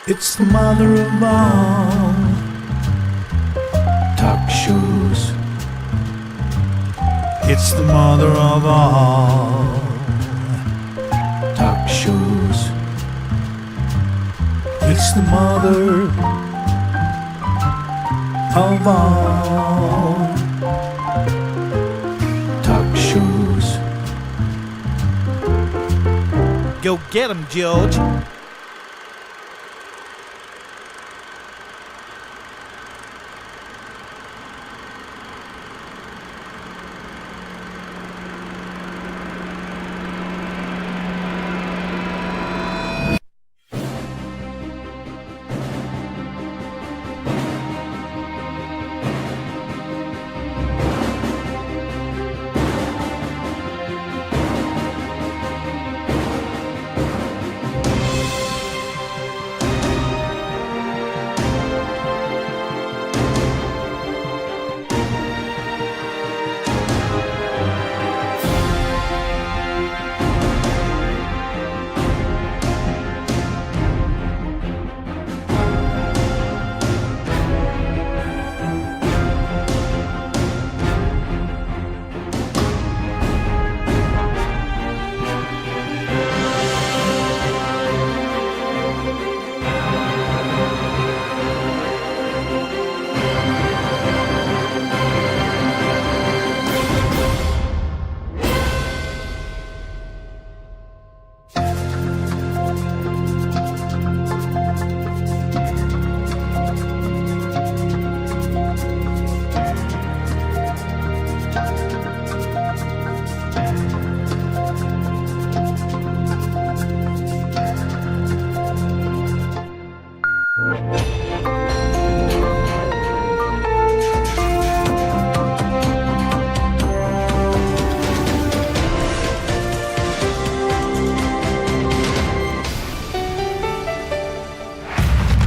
It's the mother of all talk shows. It's the mother of all talk shows. It's the mother of all talk shows. Go get 'em, George.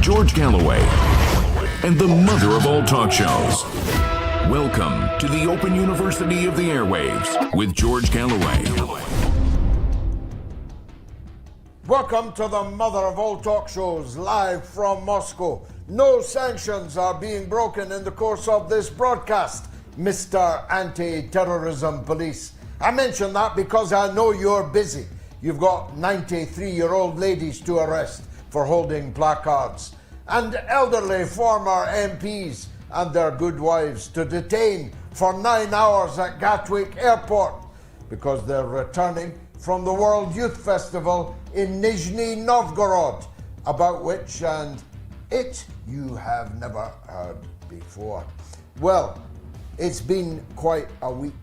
George Galloway, and the mother of all talk shows. Welcome to the Open University of the Airwaves with George Galloway. Welcome to the mother of all talk shows, live from Moscow. No sanctions are being broken in the course of this broadcast, Mr. Anti-Terrorism Police. I mention that because I know you're busy. You've got 93-year-old ladies to arrest for holding placards, and elderly former MPs and their good wives to detain for 9 hours at Gatwick Airport because they're returning from the World Youth Festival in Nizhny Novgorod, about which and it you have never heard before. Well, it's been quite a week.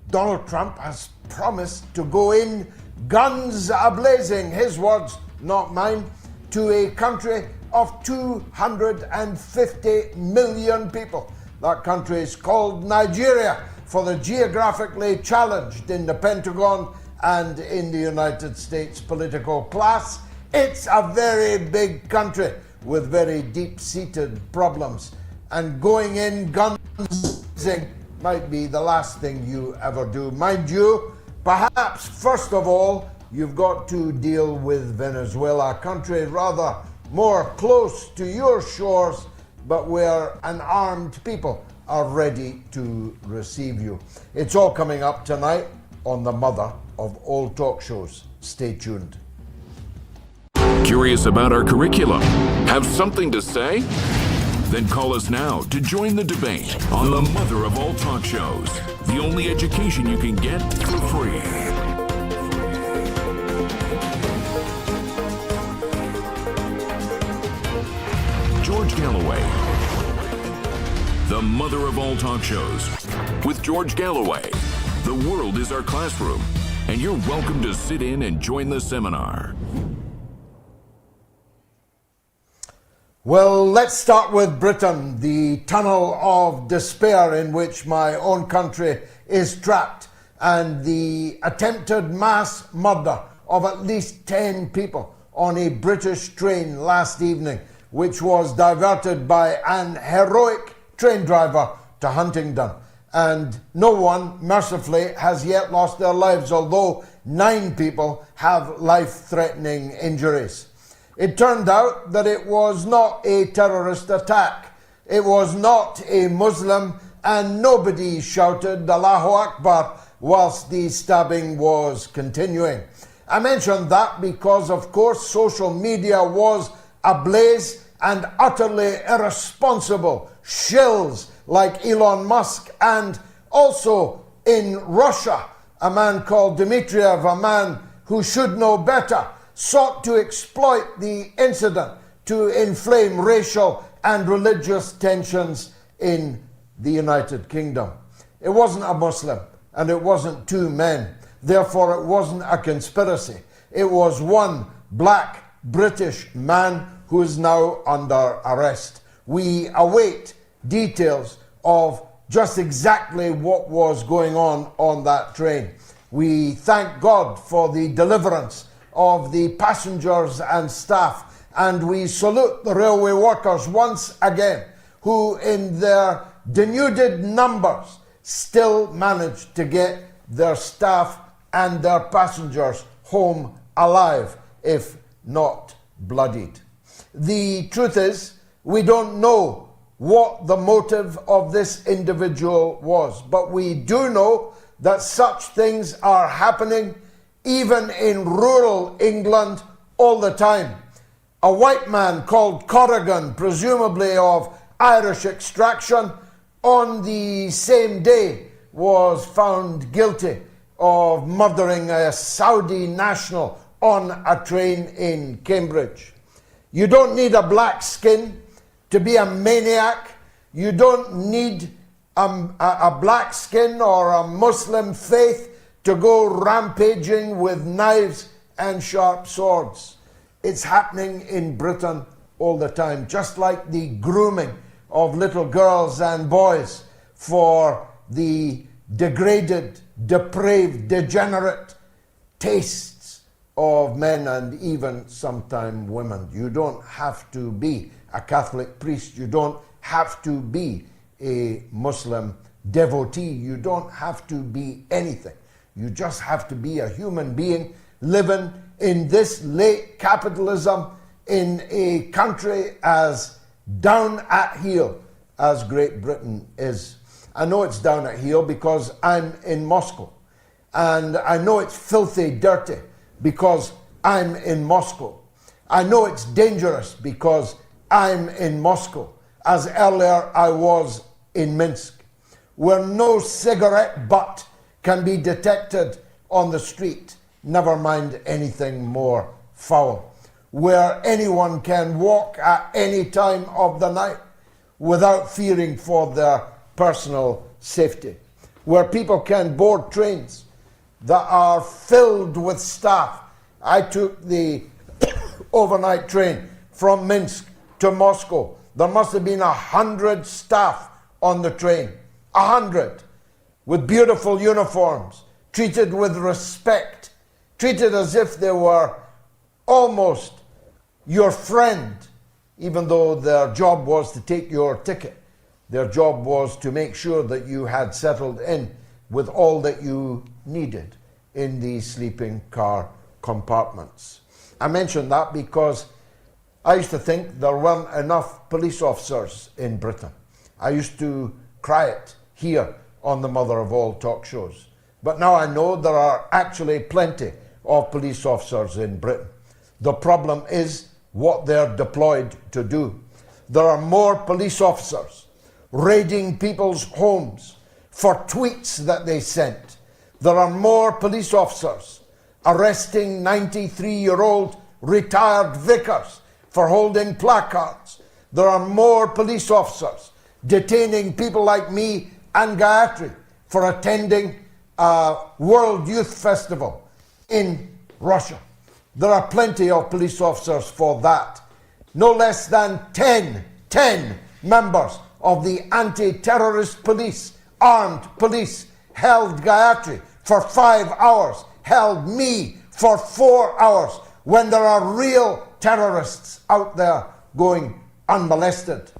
Donald Trump has promised to go in guns a-blazing, his words, not mine, to a country of 250 million people. That country is called Nigeria, for the geographically challenged in the Pentagon and in the United States political class. It's a very big country with very deep-seated problems, and going in guns might be the last thing you ever do. Mind you, perhaps first of all, you've got to deal with Venezuela, a country rather more close to your shores, but where an armed people are ready to receive you. It's all coming up tonight on the mother of all talk shows. Stay tuned. Curious about our curriculum? Have something to say? Then call us now to join the debate on the mother of all talk shows. The only education you can get for free. George Galloway, the mother of all talk shows. With George Galloway, the world is our classroom, and you're welcome to sit in and join the seminar. Well, let's start with Britain, the tunnel of despair in which my own country is trapped, and the attempted mass murder of at least 10 people on a British train last evening, which was diverted by an heroic train driver to Huntingdon. And no one, mercifully, has yet lost their lives, although 9 people have life-threatening injuries. It turned out that it was not a terrorist attack. It was not a Muslim, and nobody shouted Allahu Akbar whilst the stabbing was continuing. I mentioned that because, of course, social media was ablaze and utterly irresponsible shills like Elon Musk, and also in Russia, a man called Dimitriev, a man who should know better, sought to exploit the incident to inflame racial and religious tensions in the United Kingdom. It wasn't a Muslim, and it wasn't two men. Therefore, it wasn't a conspiracy. It was one black British man who is now under arrest. We await details of just exactly what was going on that train. We thank God for the deliverance of the passengers and staff, and we salute the railway workers once again, who in their denuded numbers still managed to get their staff and their passengers home alive, if not bloodied. The truth is, we don't know what the motive of this individual was, but we do know that such things are happening even in rural England all the time. A white man called Corrigan, presumably of Irish extraction, on the same day was found guilty of murdering a Saudi national on a train in Cambridge. You don't need a black skin to be a maniac. You don't need a black skin or a Muslim faith to go rampaging with knives and sharp swords. It's happening in Britain all the time, just like the grooming of little girls and boys for the degraded, depraved, degenerate tastes of men and even sometimes women. You don't have to be a Catholic priest. You don't have to be a Muslim devotee. You don't have to be anything. You just have to be a human being living in this late capitalism in a country as down at heel as Great Britain is. I know it's down at heel because I'm in Moscow. And I know it's filthy dirty because I'm in Moscow. I know it's dangerous because I'm in Moscow, as earlier I was in Minsk, where no cigarette butt can be detected on the street, never mind anything more foul, where anyone can walk at any time of the night without fearing for their personal safety, where people can board trains that are filled with staff. I took the overnight train from Minsk to Moscow. There must have been 100 staff on the train, 100, with beautiful uniforms, treated with respect, treated as if they were almost your friend, even though their job was to take your ticket. Their job was to make sure that you had settled in with all that you needed in the sleeping car compartments. I mention that because I used to think there weren't enough police officers in Britain. I used to cry it here on the Mother of All talk shows. But now I know there are actually plenty of police officers in Britain. The problem is what they're deployed to do. There are more police officers raiding people's homes for tweets that they sent. There are more police officers arresting 93-year-old retired vicars for holding placards. There are more police officers detaining people like me and Gayatri for attending a World Youth Festival in Russia. There are plenty of police officers for that. No less than 10 members of the anti-terrorist police, armed police, held Gayatri for 5 hours, held me for 4 hours, when there are real terrorists out there going unmolested,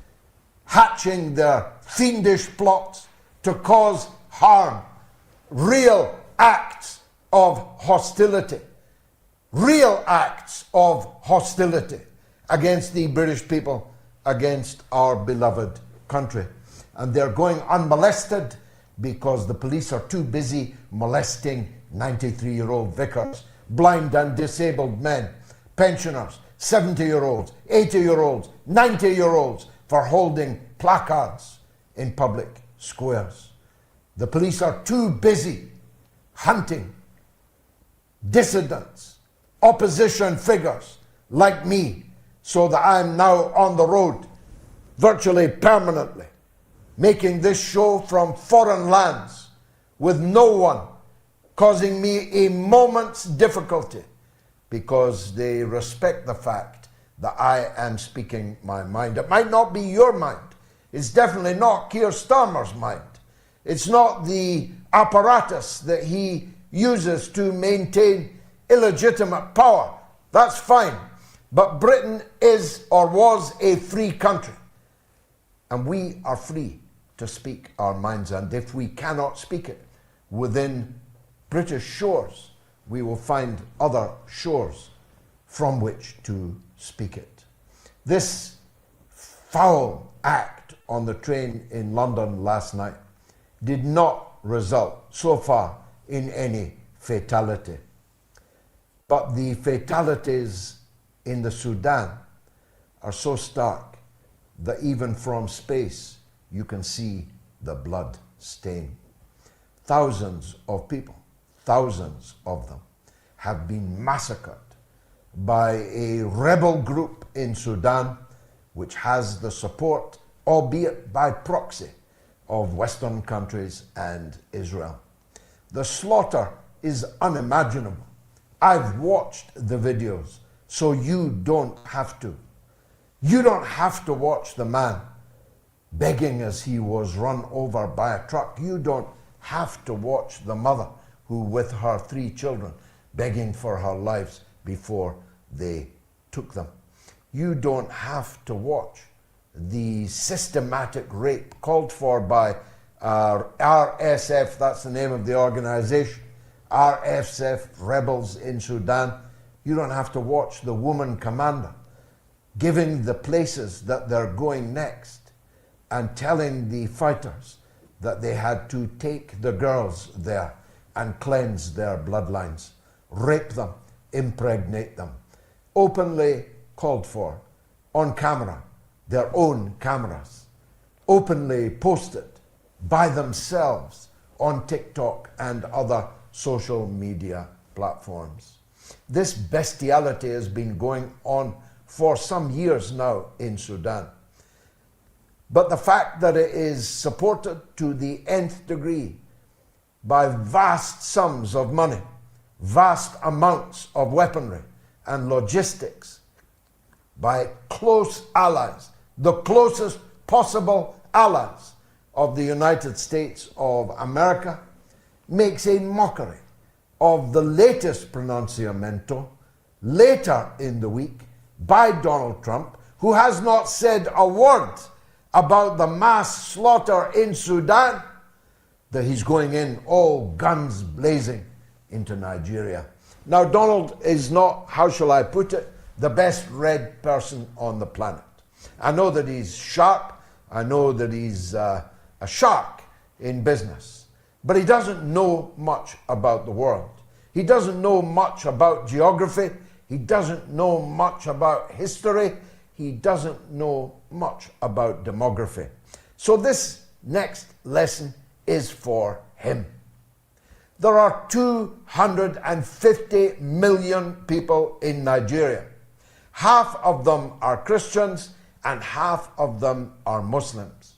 hatching their fiendish plots to cause harm, real acts of hostility, real acts of hostility against the British people, against our beloved country. And they're going unmolested because the police are too busy molesting 93-year-old vicars, blind and disabled men, pensioners, 70-year-olds, 80-year-olds, 90-year-olds for holding placards in public squares. The police are too busy hunting dissidents, opposition figures like me, so that I'm now on the road virtually permanently, making this show from foreign lands with no one causing me a moment's difficulty, because they respect the fact that I am speaking my mind. It might not be your mind. It's definitely not Keir Starmer's mind. It's not the apparatus that he uses to maintain illegitimate power. That's fine. But Britain is or was a free country. And we are free to speak our minds. And if we cannot speak it within British shores, we will find other shores from which to speak it. This foul act on the train in London last night did not result so far in any fatality. But the fatalities in the Sudan are so stark that even from space you can see the blood stain. Thousands of people, thousands of them, have been massacred by a rebel group in Sudan, which has the support, albeit by proxy, of Western countries and Israel. The slaughter is unimaginable. I've watched the videos, so you don't have to. You don't have to watch the man begging as he was run over by a truck. You don't have to watch the mother who, with her 3 children, begging for her lives before they took them. You don't have to watch the systematic rape called for by RSF, that's the name of the organization, RSF rebels in Sudan. You don't have to watch the woman commander giving the places that they're going next and telling the fighters that they had to take the girls there and cleanse their bloodlines, rape them, impregnate them. Openly called for, on camera, their own cameras, openly posted by themselves on TikTok and other social media platforms. This bestiality has been going on for some years now in Sudan. But the fact that it is supported to the nth degree by vast sums of money, vast amounts of weaponry and logistics, by close allies, the closest possible allies of the United States of America, makes a mockery of the latest pronunciamento later in the week by Donald Trump, who has not said a word about the mass slaughter in Sudan, that he's going in all guns blazing into Nigeria. Now, Donald is not, how shall I put it, the best read person on the planet. I know that he's sharp, I know that he's a shark in business, but he doesn't know much about the world. He doesn't know much about geography, he doesn't know much about history, he doesn't know much about demography. So this next lesson is for him. There are 250 million people in Nigeria. Half of them are Christians and half of them are Muslims.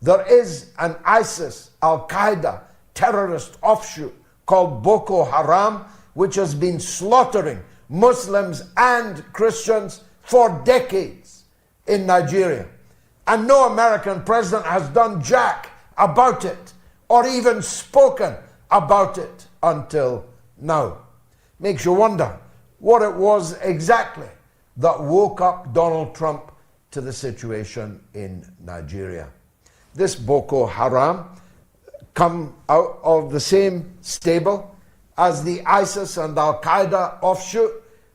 There is an ISIS, Al-Qaeda terrorist offshoot called Boko Haram, which has been slaughtering Muslims and Christians for decades in Nigeria. And no American president has done jack about it or even spoken about it until now. Makes you wonder what it was exactly that woke up Donald Trump to the situation in Nigeria. This Boko Haram come out of the same stable as the ISIS and Al-Qaeda offshoot,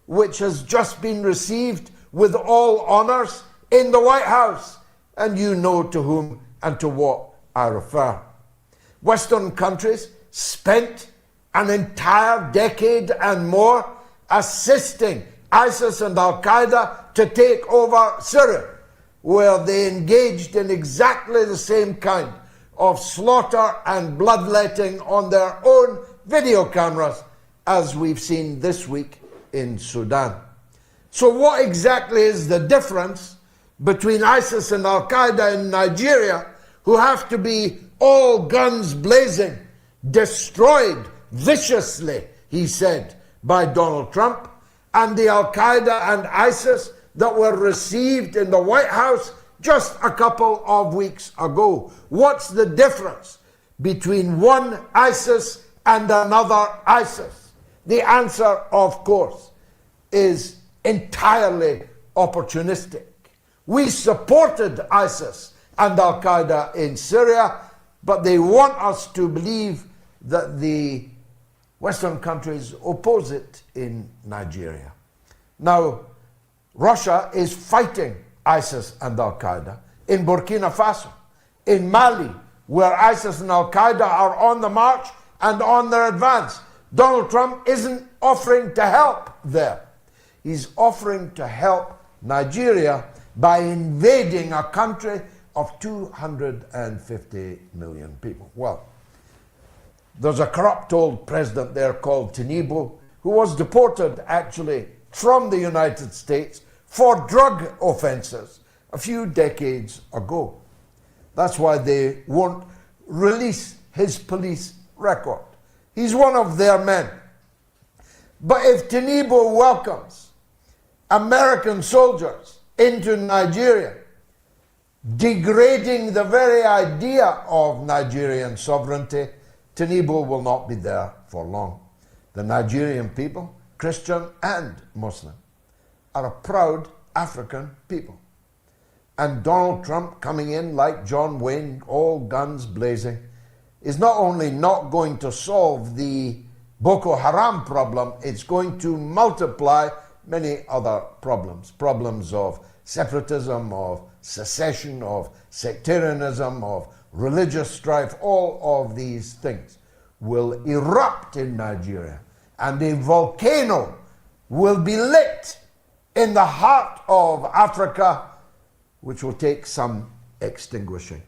which has just been received with all honors in the White House. And you know to whom and to what I refer. Western countries spent an entire decade and more assisting ISIS and al-Qaeda to take over Syria, where they engaged in exactly the same kind of slaughter and bloodletting on their own video cameras as we've seen this week in Sudan. So what exactly is the difference between ISIS and al-Qaeda in Nigeria, who have to be all guns blazing, destroyed viciously, he said, by Donald Trump, and the al-Qaeda and ISIS that were received in the White House just a couple of weeks ago? What's the difference between one ISIS and another ISIS? The answer, of course, is entirely opportunistic. We supported ISIS and al-Qaeda in Syria, but they want us to believe that the Western countries oppose it in Nigeria. Now, Russia is fighting ISIS and al-Qaeda in Burkina Faso, in Mali, where ISIS and al-Qaeda are on the march and on their advance. Donald Trump isn't offering to help there. He's offering to help Nigeria by invading a country of 250 million people. Well, there's a corrupt old president there called Tinubu, who was deported actually from the United States for drug offenses a few decades ago. That's why they won't release his police record. He's one of their men. But if Tinubu welcomes American soldiers into Nigeria, degrading the very idea of Nigerian sovereignty, Tinubu will not be there for long. The Nigerian people, Christian and Muslim, are a proud African people. And Donald Trump coming in like John Wayne, all guns blazing, is not only not going to solve the Boko Haram problem, it's going to multiply many other problems. Problems of separatism, of secession, of sectarianism, of religious strife. All of these things will erupt in Nigeria, and a volcano will be lit in the heart of Africa, which will take some extinguishing,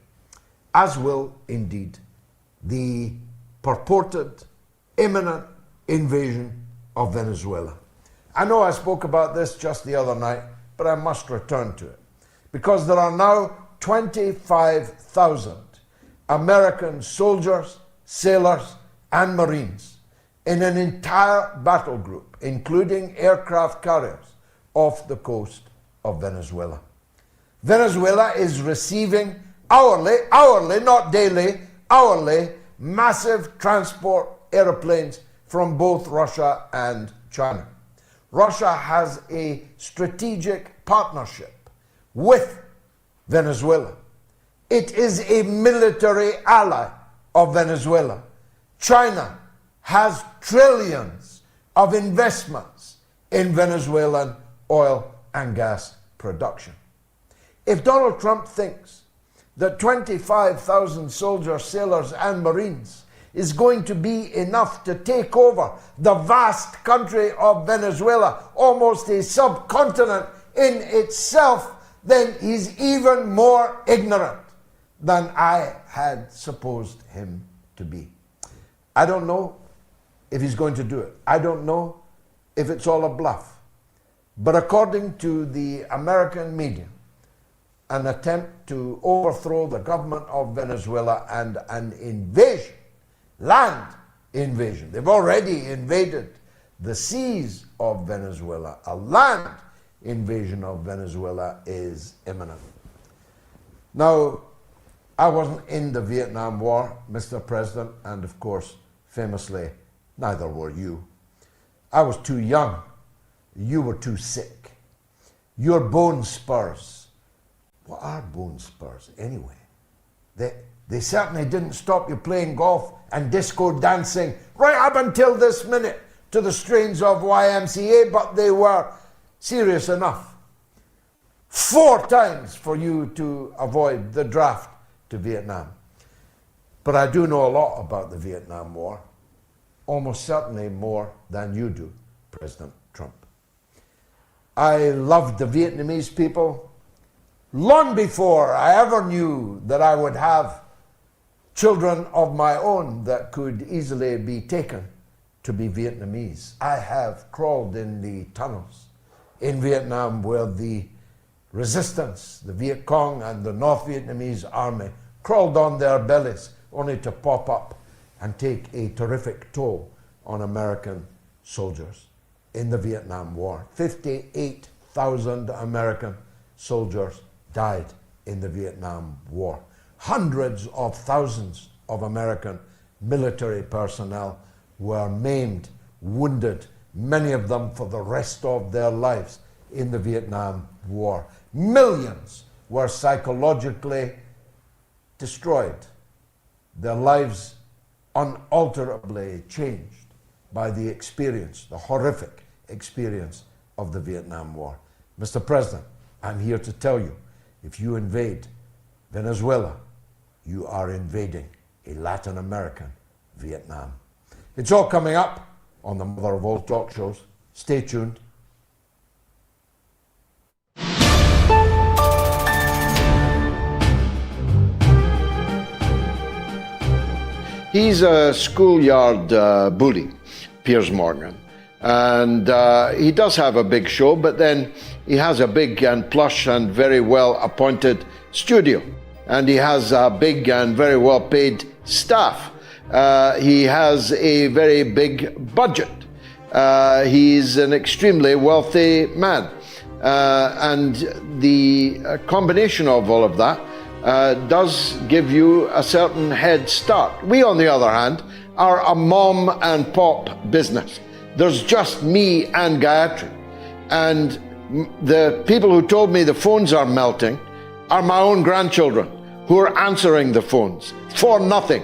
as will indeed the purported imminent invasion of Venezuela. I know I spoke about this just the other night, but I must return to it, because there are now 25,000 American soldiers, sailors, and Marines in an entire battle group, including aircraft carriers, off the coast of Venezuela. Venezuela is receiving hourly, not daily, hourly, massive transport airplanes from both Russia and China. Russia has a strategic partnership with Venezuela. It is a military ally of Venezuela. China has trillions of investments in Venezuelan oil and gas production. If Donald Trump thinks that 25,000 soldiers, sailors, and Marines is going to be enough to take over the vast country of Venezuela, almost a subcontinent in itself, then he's even more ignorant than I had supposed him to be. I don't know if he's going to do it. I don't know if it's all a bluff. But according to the American media, an attempt to overthrow the government of Venezuela and an invasion, land invasion. They've already invaded the seas of Venezuela. A land invasion of Venezuela is imminent. Now, I wasn't in the Vietnam War, Mr. President, and of course, famously, neither were you. I was too young. You were too sick. Your bone spurs. What are bone spurs anyway? They certainly didn't stop you playing golf and disco dancing right up until this minute, to the strains of YMCA, but they were serious enough. 4 times for you to avoid the draft to Vietnam. But I do know a lot about the Vietnam War, almost certainly more than you do, President Trump. I loved the Vietnamese people long before I ever knew that I would have children of my own that could easily be taken to be Vietnamese. I have crawled in the tunnels in Vietnam where the resistance, the Viet Cong and the North Vietnamese army crawled on their bellies only to pop up and take a terrific toll on American soldiers in the Vietnam War. 58,000 American soldiers died in the Vietnam War. Hundreds of thousands of American military personnel were maimed, wounded, many of them for the rest of their lives in the Vietnam War. Millions were psychologically destroyed, their lives unalterably changed by the experience, the horrific experience of the Vietnam War. Mr. President, I'm here to tell you, if you invade Venezuela, you are invading a Latin American Vietnam. It's all coming up on the mother of all talk shows. Stay tuned. He's a schoolyard bully, Piers Morgan. And he does have a big show, but then he has a big and plush and very well appointed studio. And he has a big and very well paid staff. He has a very big budget. He's an extremely wealthy man. And the combination of all of that does give you a certain head start. We, on the other hand, are a mom and pop business. There's just me and Gayatri. And the people who told me the phones are melting are my own grandchildren who are answering the phones for nothing.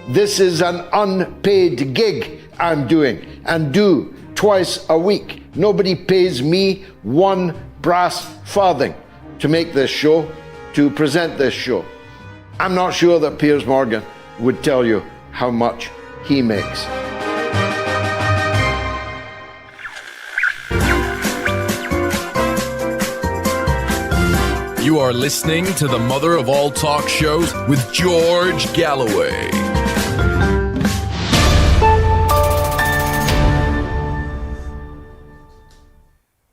This is an unpaid gig I'm doing and do twice a week. Nobody pays me one brass farthing to make this show, to present this show. I'm not sure that Piers Morgan would tell you how much he makes. You are listening to the mother of all talk shows with George Galloway.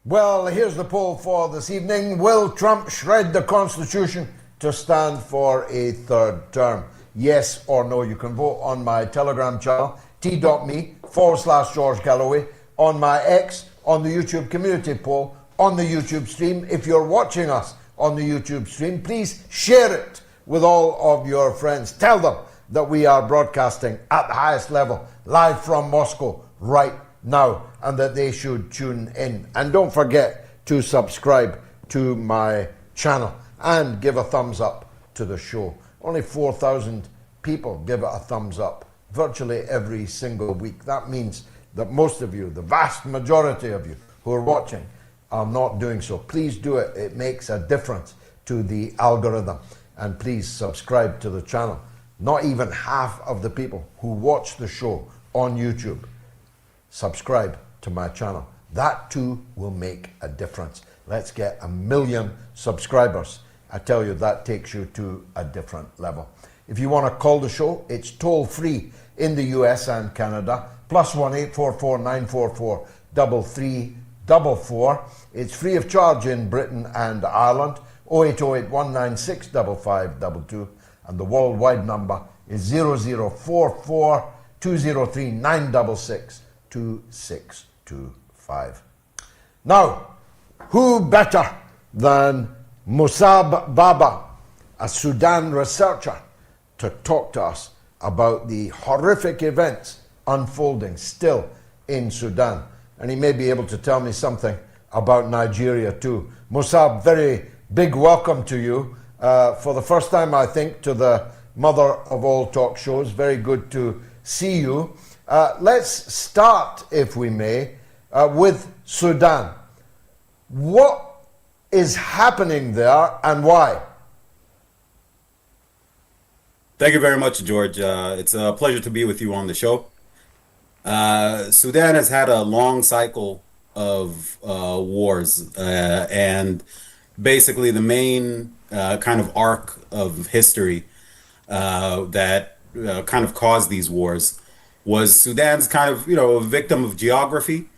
Well, here's the poll for this evening. Will Trump shred the Constitution to stand for a third term? Yes or no? You can vote on my Telegram channel, t.me/George Galloway, on my X, on the YouTube community poll, on the YouTube stream. If you're watching us on the YouTube stream, please share it with all of your friends. Tell them that we are broadcasting at the highest level, live from Moscow right now, and that they should tune in. And don't forget to subscribe to my channel and give a thumbs up to the show. Only 4,000 people give it a thumbs up virtually every single week. That means that most of you, the vast majority of you who are watching, are not doing so. Please do it. It makes a difference to the algorithm. And please subscribe to the channel. Not even half of the people who watch the show on YouTube subscribe to my channel. That too will make a difference. Let's get 1 million subscribers. I tell you, that takes you to a different level. If you want to call the show, it's toll free in the US and Canada. +1 844 944 3344. It's free of charge in Britain and Ireland. 0808 196 5522. And the worldwide number is 0044 203 966 2625. Now, who better than Mosaab Baba, a Sudan researcher, to talk to us about the horrific events unfolding still in Sudan? And he may be able to tell me something about Nigeria too. Mosaab, very big welcome to you. For the first time, I think, to the mother of all talk shows. Very good to see you. Let's start, if we may, with Sudan. What is happening there and why? Thank you very much, George. It's a pleasure to be with you on the show. Sudan has had a long cycle of wars, and basically the main kind of arc of history that kind of caused these wars was Sudan's kind of, a victim of geography,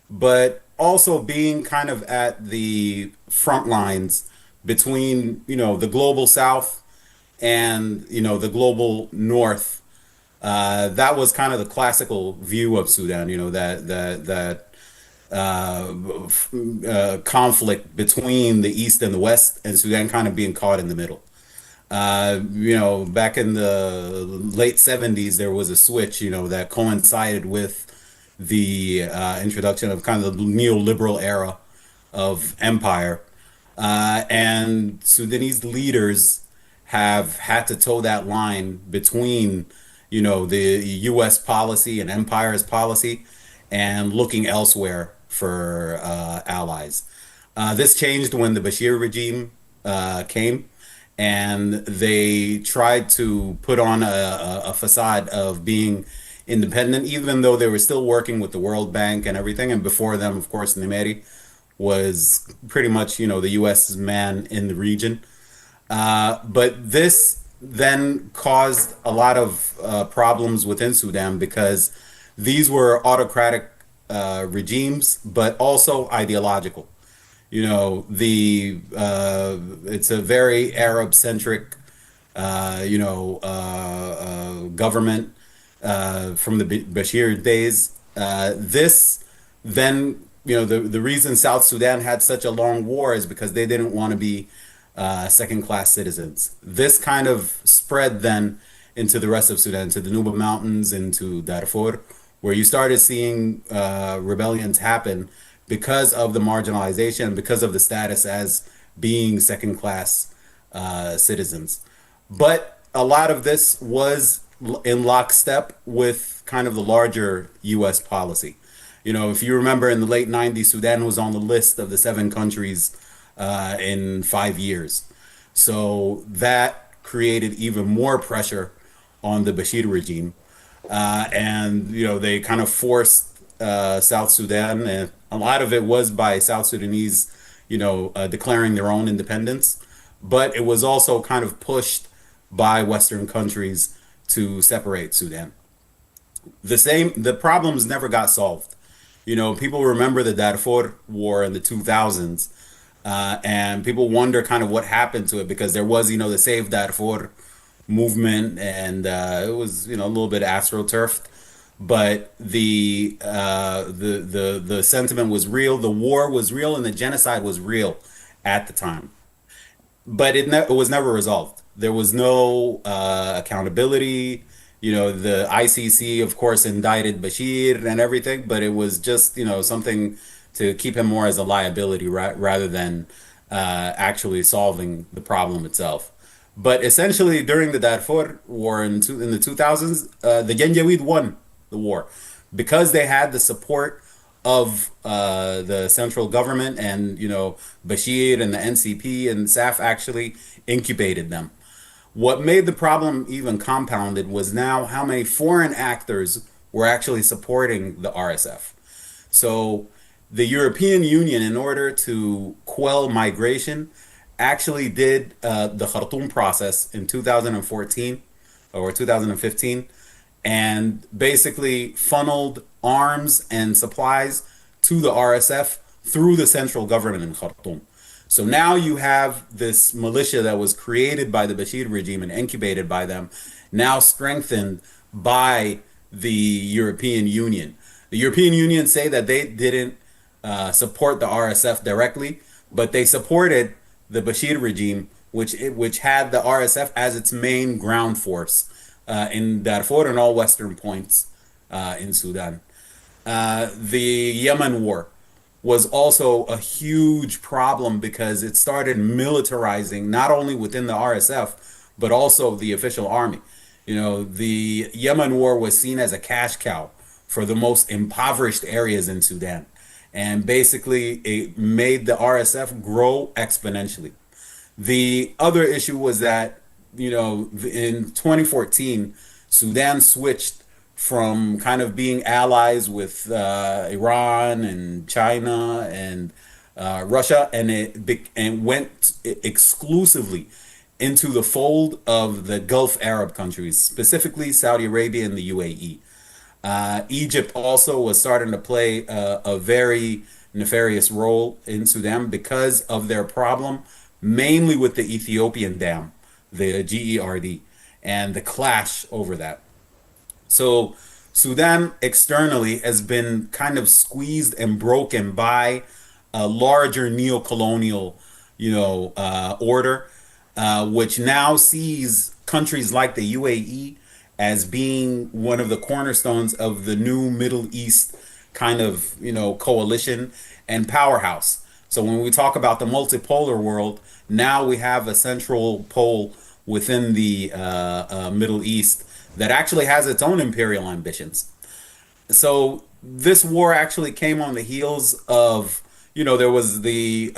but also being kind of at the front lines between, the global south and the global north. That was kind of the classical view of Sudan, that conflict between the east and the west, and Sudan kind of being caught in the middle. Back in the late 70s, there was a switch, that coincided with the introduction of kind of the neoliberal era of empire, and Sudanese leaders have had to toe that line between, the U.S. policy and empire's policy and looking elsewhere for allies. This changed when the Bashir regime came, and they tried to put on a facade of being independent, even though they were still working with the World Bank and everything. And before them, of course, Nimeri was pretty much, the U.S. man in the region. But this then caused a lot of problems within Sudan, because these were autocratic regimes, but also ideological. It's a very Arab-centric, government from the Bashir days. This then, the reason South Sudan had such a long war is because they didn't want to be second-class citizens. This kind of spread then into the rest of Sudan, to the Nuba Mountains, into Darfur, where you started seeing rebellions happen because of the marginalization, because of the status as being second-class citizens. But a lot of this was in lockstep with kind of the larger U.S. policy. If you remember, in the late 90s, Sudan was on the list of the 7 countries in 5 years. So that created even more pressure on the Bashir regime. And, they kind of forced South Sudan, and a lot of it was by South Sudanese, declaring their own independence. But it was also kind of pushed by Western countries to separate Sudan. The problems never got solved. People remember the Darfur war in the 2000s, and people wonder kind of what happened to it, because there was, the Save Darfur movement, and it was, a little bit astroturfed, but the sentiment was real, the war was real, and the genocide was real at the time. But it was never resolved. There was no accountability. The ICC, of course, indicted Bashir and everything, but it was just, something to keep him more as a liability rather than actually solving the problem itself. But essentially, during the Darfur war in the 2000s, the Janjaweed won the war because they had the support of the central government, and Bashir and the NCP and SAF actually incubated them. What made the problem even compounded was now how many foreign actors were actually supporting the RSF. So the European Union, in order to quell migration, actually did the Khartoum process in 2014 or 2015, and basically funneled arms and supplies to the RSF through the central government in Khartoum. So now you have this militia that was created by the Bashir regime and incubated by them, now strengthened by the European Union. The European Union say that they didn't support the RSF directly, but they supported the Bashir regime, which had the RSF as its main ground force in Darfur and all western points in Sudan. The Yemen war was also a huge problem because it started militarizing not only within the RSF, but also the official army. The Yemen war was seen as a cash cow for the most impoverished areas in Sudan. And basically, it made the RSF grow exponentially. The other issue was that, in 2014, Sudan switched from kind of being allies with Iran and China and Russia, and went exclusively into the fold of the Gulf Arab countries, specifically Saudi Arabia and the UAE. Egypt also was starting to play a very nefarious role in Sudan because of their problem, mainly with the Ethiopian dam, the GERD, and the clash over that. So Sudan externally has been kind of squeezed and broken by a larger neo-colonial, order, which now sees countries like the UAE as being one of the cornerstones of the new Middle East kind of, coalition and powerhouse. So when we talk about the multipolar world, now we have a central pole within the Middle East that actually has its own imperial ambitions. So this war actually came on the heels of, there was the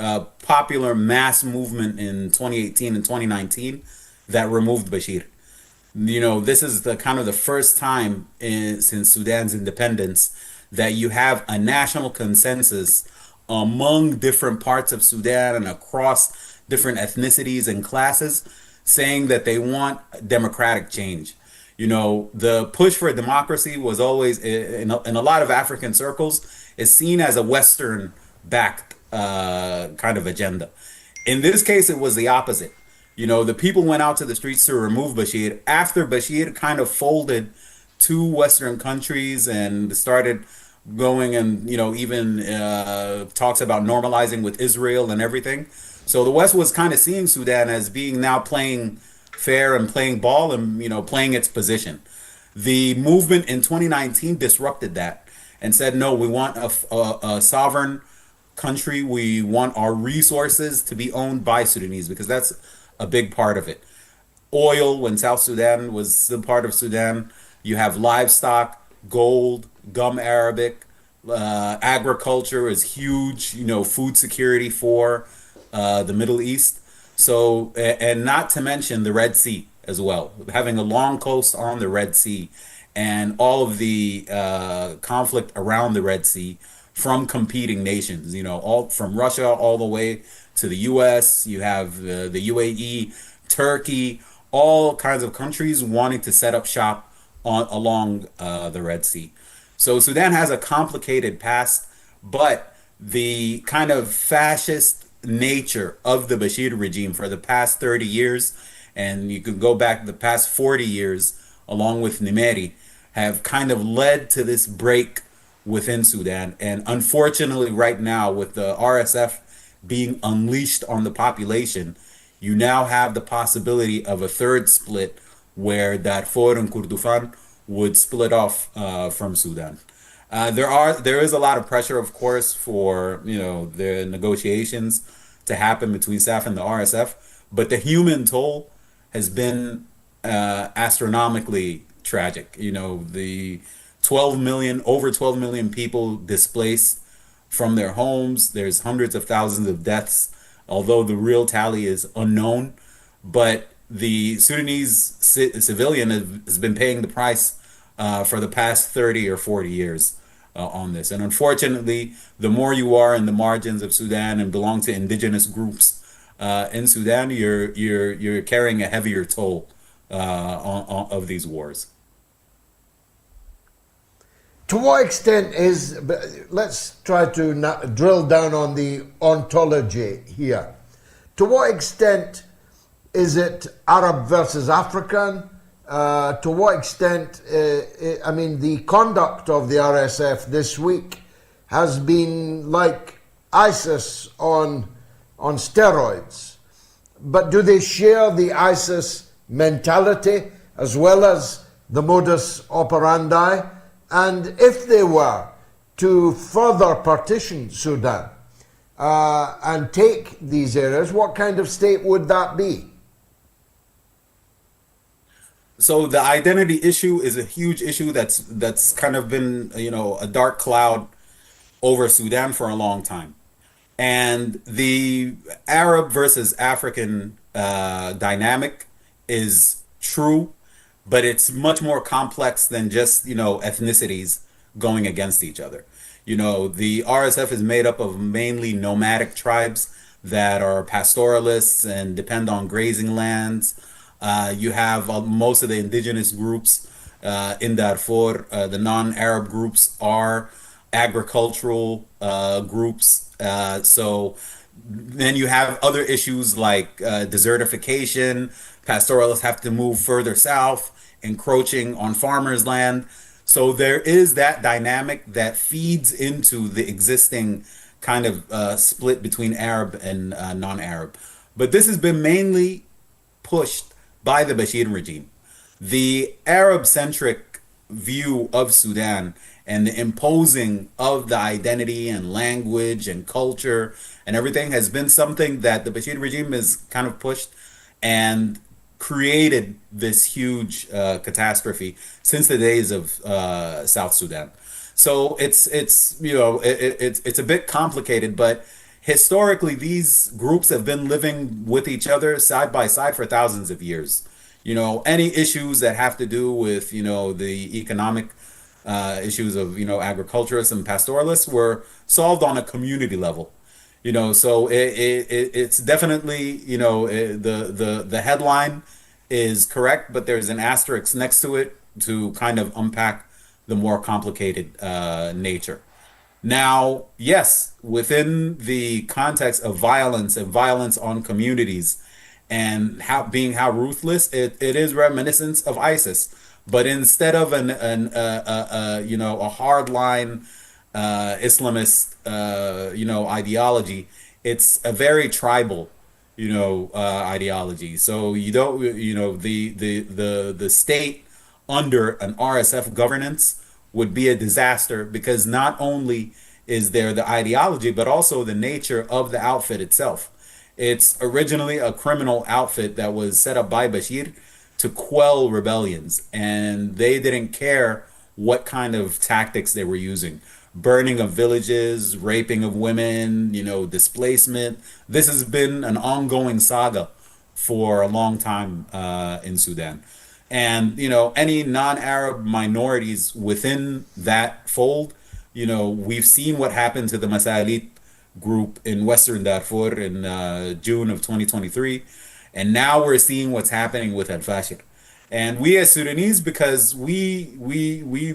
popular mass movement in 2018 and 2019 that removed Bashir. This is the kind of the first time since Sudan's independence that you have a national consensus among different parts of Sudan and across different ethnicities and classes saying that they want democratic change. The push for democracy was always, in a lot of African circles, is seen as a Western-backed kind of agenda. In this case, it was the opposite. The people went out to the streets to remove Bashir after Bashir kind of folded to Western countries and started going and, even talks about normalizing with Israel and everything. So the West was kind of seeing Sudan as being now playing fair and playing ball and, playing its position. The movement in 2019 disrupted that and said, no, we want a sovereign country. We want our resources to be owned by Sudanese, because that's a big part of it. Oil, when South Sudan was still part of Sudan, you have livestock, gold, gum arabic, agriculture is huge, food security for the Middle East. So, and not to mention the Red Sea as well, having a long coast on the Red Sea and all of the conflict around the Red Sea from competing nations, all from Russia all the way to the US. You have the UAE, Turkey, all kinds of countries wanting to set up shop along the Red Sea. So Sudan has a complicated past, but the kind of fascist nature of the Bashir regime for the past 30 years, and you could go back the past 40 years along with Nimeri, have kind of led to this break within Sudan. And unfortunately right now, with the RSF being unleashed on the population, you now have the possibility of a third split where Darfur and Kurdufan would split off from Sudan. There is a lot of pressure, of course, for the negotiations to happen between SAF and the RSF, but the human toll has been astronomically tragic. The over 12 million people displaced from their homes. There's hundreds of thousands of deaths, although the real tally is unknown. But the Sudanese civilian has been paying the price for the past 30 or 40 years on this. And unfortunately, the more you are in the margins of Sudan and belong to indigenous groups in Sudan, you're carrying a heavier toll of these wars. To what extent let's try to drill down on the ontology here. To what extent is it Arab versus African? To what extent, the conduct of the RSF this week has been like ISIS on steroids. But do they share the ISIS mentality as well as the modus operandi? And if they were to further partition Sudan and take these areas, what kind of state would that be? So the identity issue is a huge issue that's kind of been, a dark cloud over Sudan for a long time. And the Arab versus African dynamic is true, but it's much more complex than just, ethnicities going against each other. The RSF is made up of mainly nomadic tribes that are pastoralists and depend on grazing lands. You have most of the indigenous groups in Darfur. The non-Arab groups are agricultural groups. So then you have other issues like desertification. Pastoralists have to move further south, encroaching on farmers' land. So there is that dynamic that feeds into the existing kind of split between Arab and non-Arab. But this has been mainly pushed by the Bashir regime. The Arab-centric view of Sudan and the imposing of the identity and language and culture and everything has been something that the Bashir regime has kind of pushed and created this huge catastrophe since the days of South Sudan. So it's a bit complicated, but historically these groups have been living with each other side by side for thousands of years. Any issues that have to do with the economic issues of agriculturists and pastoralists were solved on a community level. So it's definitely the headline is correct, but there's an asterisk next to it to kind of unpack the more complicated nature. Now, yes, within the context of violence and violence on communities and how ruthless it is reminiscent of ISIS, but instead of a hardline Islamist ideology, it's a very tribal ideology. So you don't the state under an RSF governance would be a disaster, because not only is there the ideology, but also the nature of the outfit itself. It's originally a criminal outfit that was set up by Bashir to quell rebellions, and they didn't care what kind of tactics they were using. Burning of villages, raping of women, displacement. This has been an ongoing saga for a long time in Sudan. And, any non-Arab minorities within that fold, we've seen what happened to the Masalit group in Western Darfur in June of 2023. And now we're seeing what's happening with Al-Fashir. And we as Sudanese, because we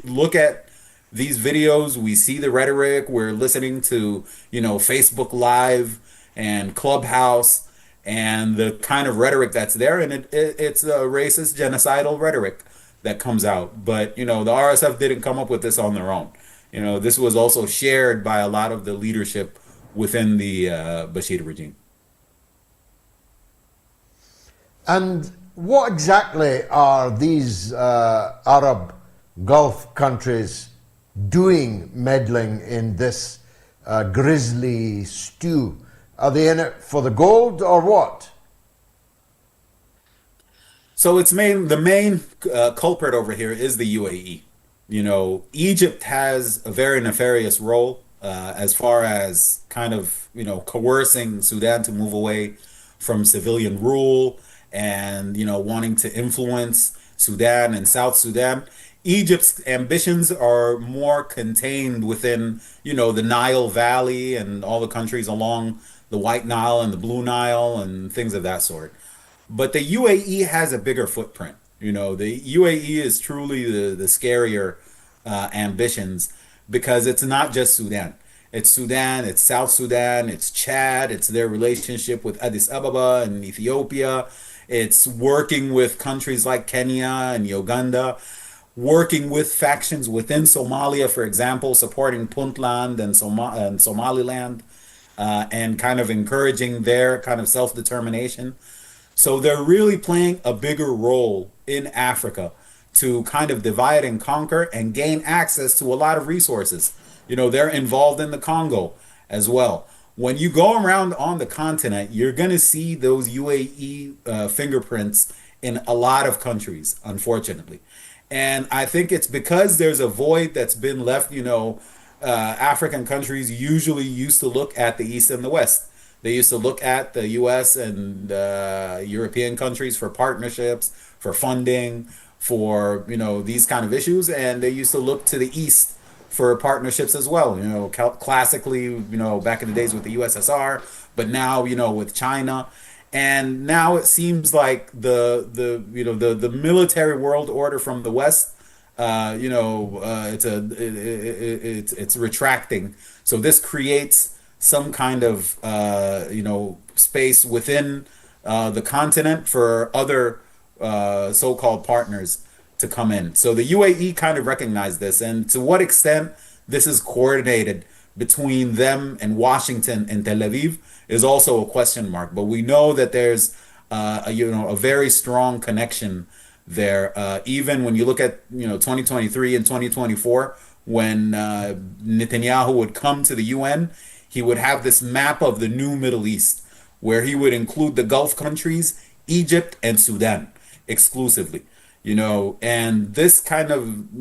look at these videos, we see the rhetoric, we're listening to, Facebook Live and Clubhouse and the kind of rhetoric that's there. And it's a racist, genocidal rhetoric that comes out. But, the RSF didn't come up with this on their own. This was also shared by a lot of the leadership within the Bashir regime. And what exactly are these Arab Gulf countries doing meddling in this grisly stew? Are they in it for the gold or what? So the main culprit over here is the UAE. Egypt has a very nefarious role as far as kind of, coercing Sudan to move away from civilian rule and, wanting to influence Sudan and South Sudan. Egypt's ambitions are more contained within, the Nile Valley and all the countries along the White Nile and the Blue Nile and things of that sort. But the UAE has a bigger footprint. The UAE is truly the scarier ambitions, because it's not just Sudan. It's Sudan, it's South Sudan, it's Chad, it's their relationship with Addis Ababa and Ethiopia. It's working with countries like Kenya and Uganda, working with factions within Somalia, for example, supporting Puntland and Somaliland, and kind of encouraging their kind of self-determination. So they're really playing a bigger role in Africa to kind of divide and conquer and gain access to a lot of resources. They're involved in the Congo as well. When you go around on the continent, you're going to see those UAE fingerprints in a lot of countries, unfortunately. And I think it's because there's a void that's been left. African countries usually used to look at the East and the West. They used to look at the US and European countries for partnerships, for funding, for, these kind of issues. And they used to look to the East for partnerships as well. Classically, back in the days with the USSR, but now, with China. And now it seems like the military world order from the West, it's retracting. So this creates some kind of space within the continent for other so-called partners to come in. So the UAE kind of recognized this, and to what extent this is coordinated between them and Washington and Tel Aviv is also a question mark. But we know that there's a very strong connection there. Even when you look at 2023 and 2024, when Netanyahu would come to the UN, he would have this map of the new Middle East, where he would include the Gulf countries, Egypt, and Sudan exclusively. And this kind of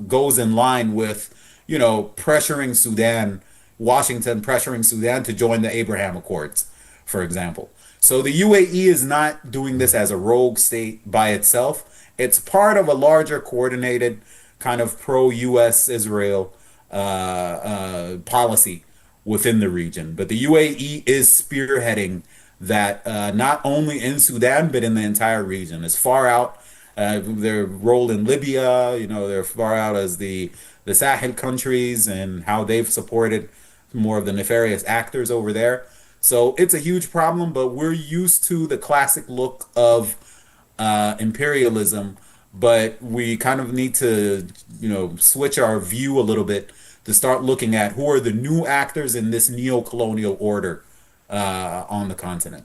goes in line with pressuring Sudan, Washington pressuring Sudan to join the Abraham Accords, for example. So the UAE is not doing this as a rogue state by itself. It's part of a larger coordinated kind of pro-US Israel policy within the region. But the UAE is spearheading that, not only in Sudan, but in the entire region. As far out, their role in Libya, they're far out as the Sahel countries and how they've supported more of the nefarious actors over there. So it's a huge problem, but we're used to the classic look of imperialism, but we kind of need to, switch our view a little bit to start looking at who are the new actors in this neo-colonial order on the continent.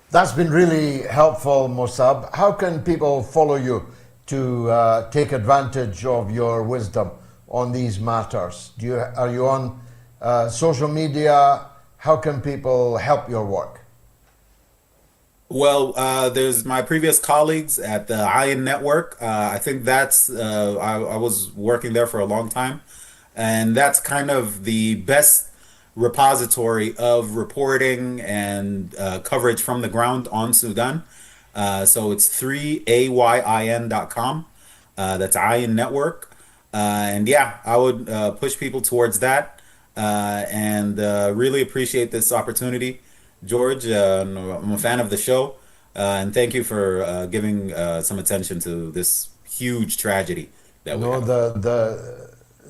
That's been really helpful, Mosaab. How can people follow you to take advantage of your wisdom on these matters? Are you on social media? How can people help your work? Well, there's my previous colleagues at the Iron Network. I think that's, I was working there for a long time, and that's kind of the best repository of reporting and coverage from the ground on Sudan. So it's 3ayin.com. That's Iron Network. And yeah, I would push people towards that, and really appreciate this opportunity. George, I'm a fan of the show, and thank you for giving some attention to this huge tragedy that we have.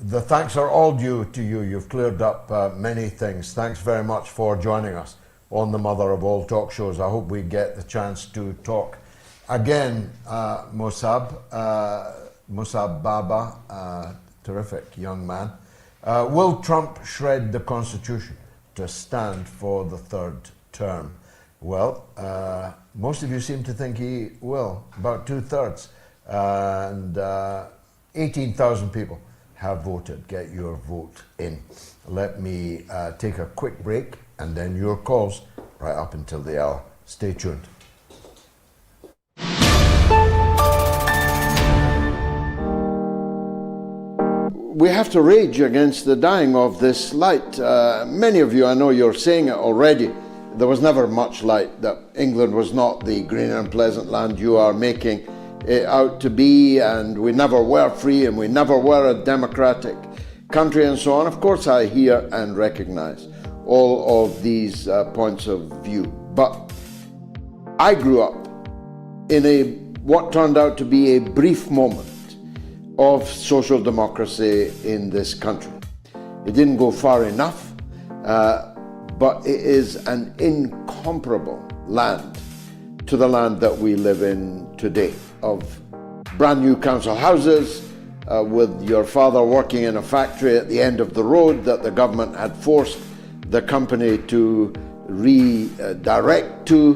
The thanks are all due to you. You've cleared up many things. Thanks very much for joining us on the mother of all talk shows. I hope we get the chance to talk again. Mosaab Baba, terrific young man. Will Trump shred the Constitution to stand for the third term? Well, most of you seem to think he will, about 2/3. And 18,000 people have voted. Get your vote in. Let me take a quick break, and then your calls right up until the hour. Stay tuned. We have to rage against the dying of this light. Many of you, I know you're saying it already. There was never much light, that England was not the green and pleasant land you are making it out to be, and we never were free, and we never were a democratic country, and so on. Of course, I hear and recognize all of these points of view. But I grew up in what turned out to be a brief moment of social democracy in this country. It didn't go far enough, but it is an incomparable land to the land that we live in today, of brand new council houses, with your father working in a factory at the end of the road that the government had forced the company to redirect to,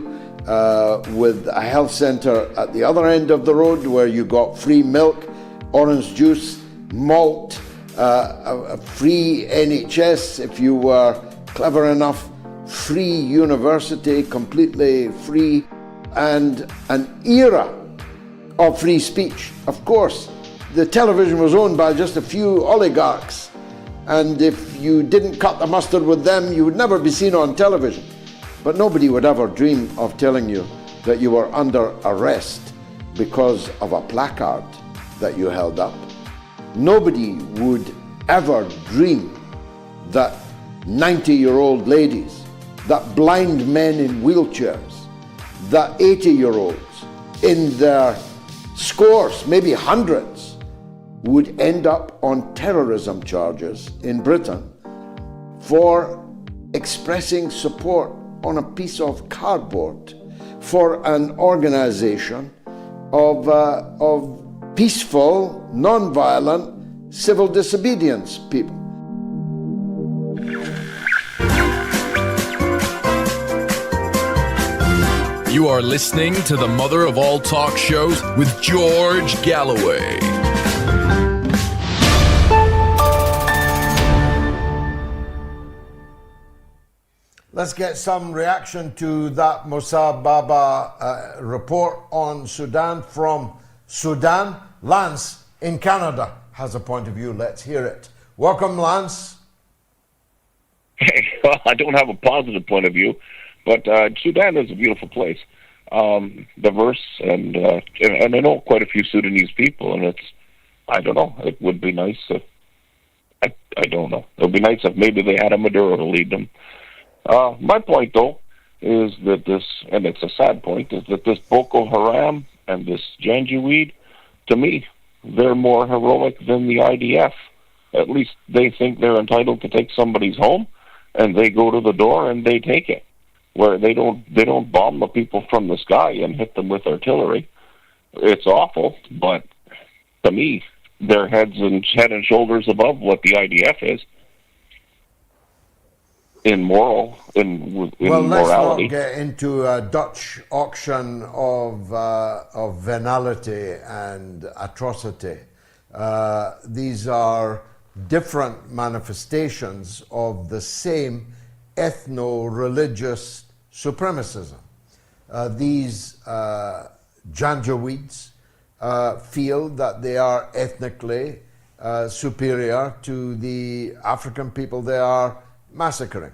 with a health center at the other end of the road where you got free milk, orange juice, malt, a free NHS if you were clever enough free university, completely free, and an era of free speech. Of course, the television was owned by just a few oligarchs, and if you didn't cut the mustard with them, you would never be seen on television. But nobody would ever dream of telling you that you were under arrest because of a placard that you held up. Nobody would ever dream that 90-year-old ladies, that blind men in wheelchairs, that 80-year-olds in their scores, maybe hundreds, would end up on terrorism charges in Britain for expressing support on a piece of cardboard for an organization of peaceful, non-violent, civil disobedience people. You are listening to the mother of all talk shows with George Galloway. Let's get some reaction to that Mosaab Baba report on Sudan from Sudan. Lance in Canada has a point of view. Let's hear it. Welcome, Lance. Well, I don't have a positive point of view, but Sudan is a beautiful place, diverse, and I know quite a few Sudanese people, and I don't know, it would be nice if, I don't know, it would be nice if maybe they had a Maduro to lead them. My point, though, is that this, and it's a sad point, is that this Boko Haram and this Janjaweed, to me, they're more heroic than the IDF. At least they think they're entitled to take somebody's home, and they go to the door and they take it. Where they don't bomb the people from the sky and hit them with artillery. It's awful, but to me, they're head and shoulders above what the IDF is. In moral, in well, morality. Let's not get into a Dutch auction of venality and atrocity. These are different manifestations of the same ethno-religious supremacism. These Janjaweeds feel that they are ethnically superior to the African people they are massacring.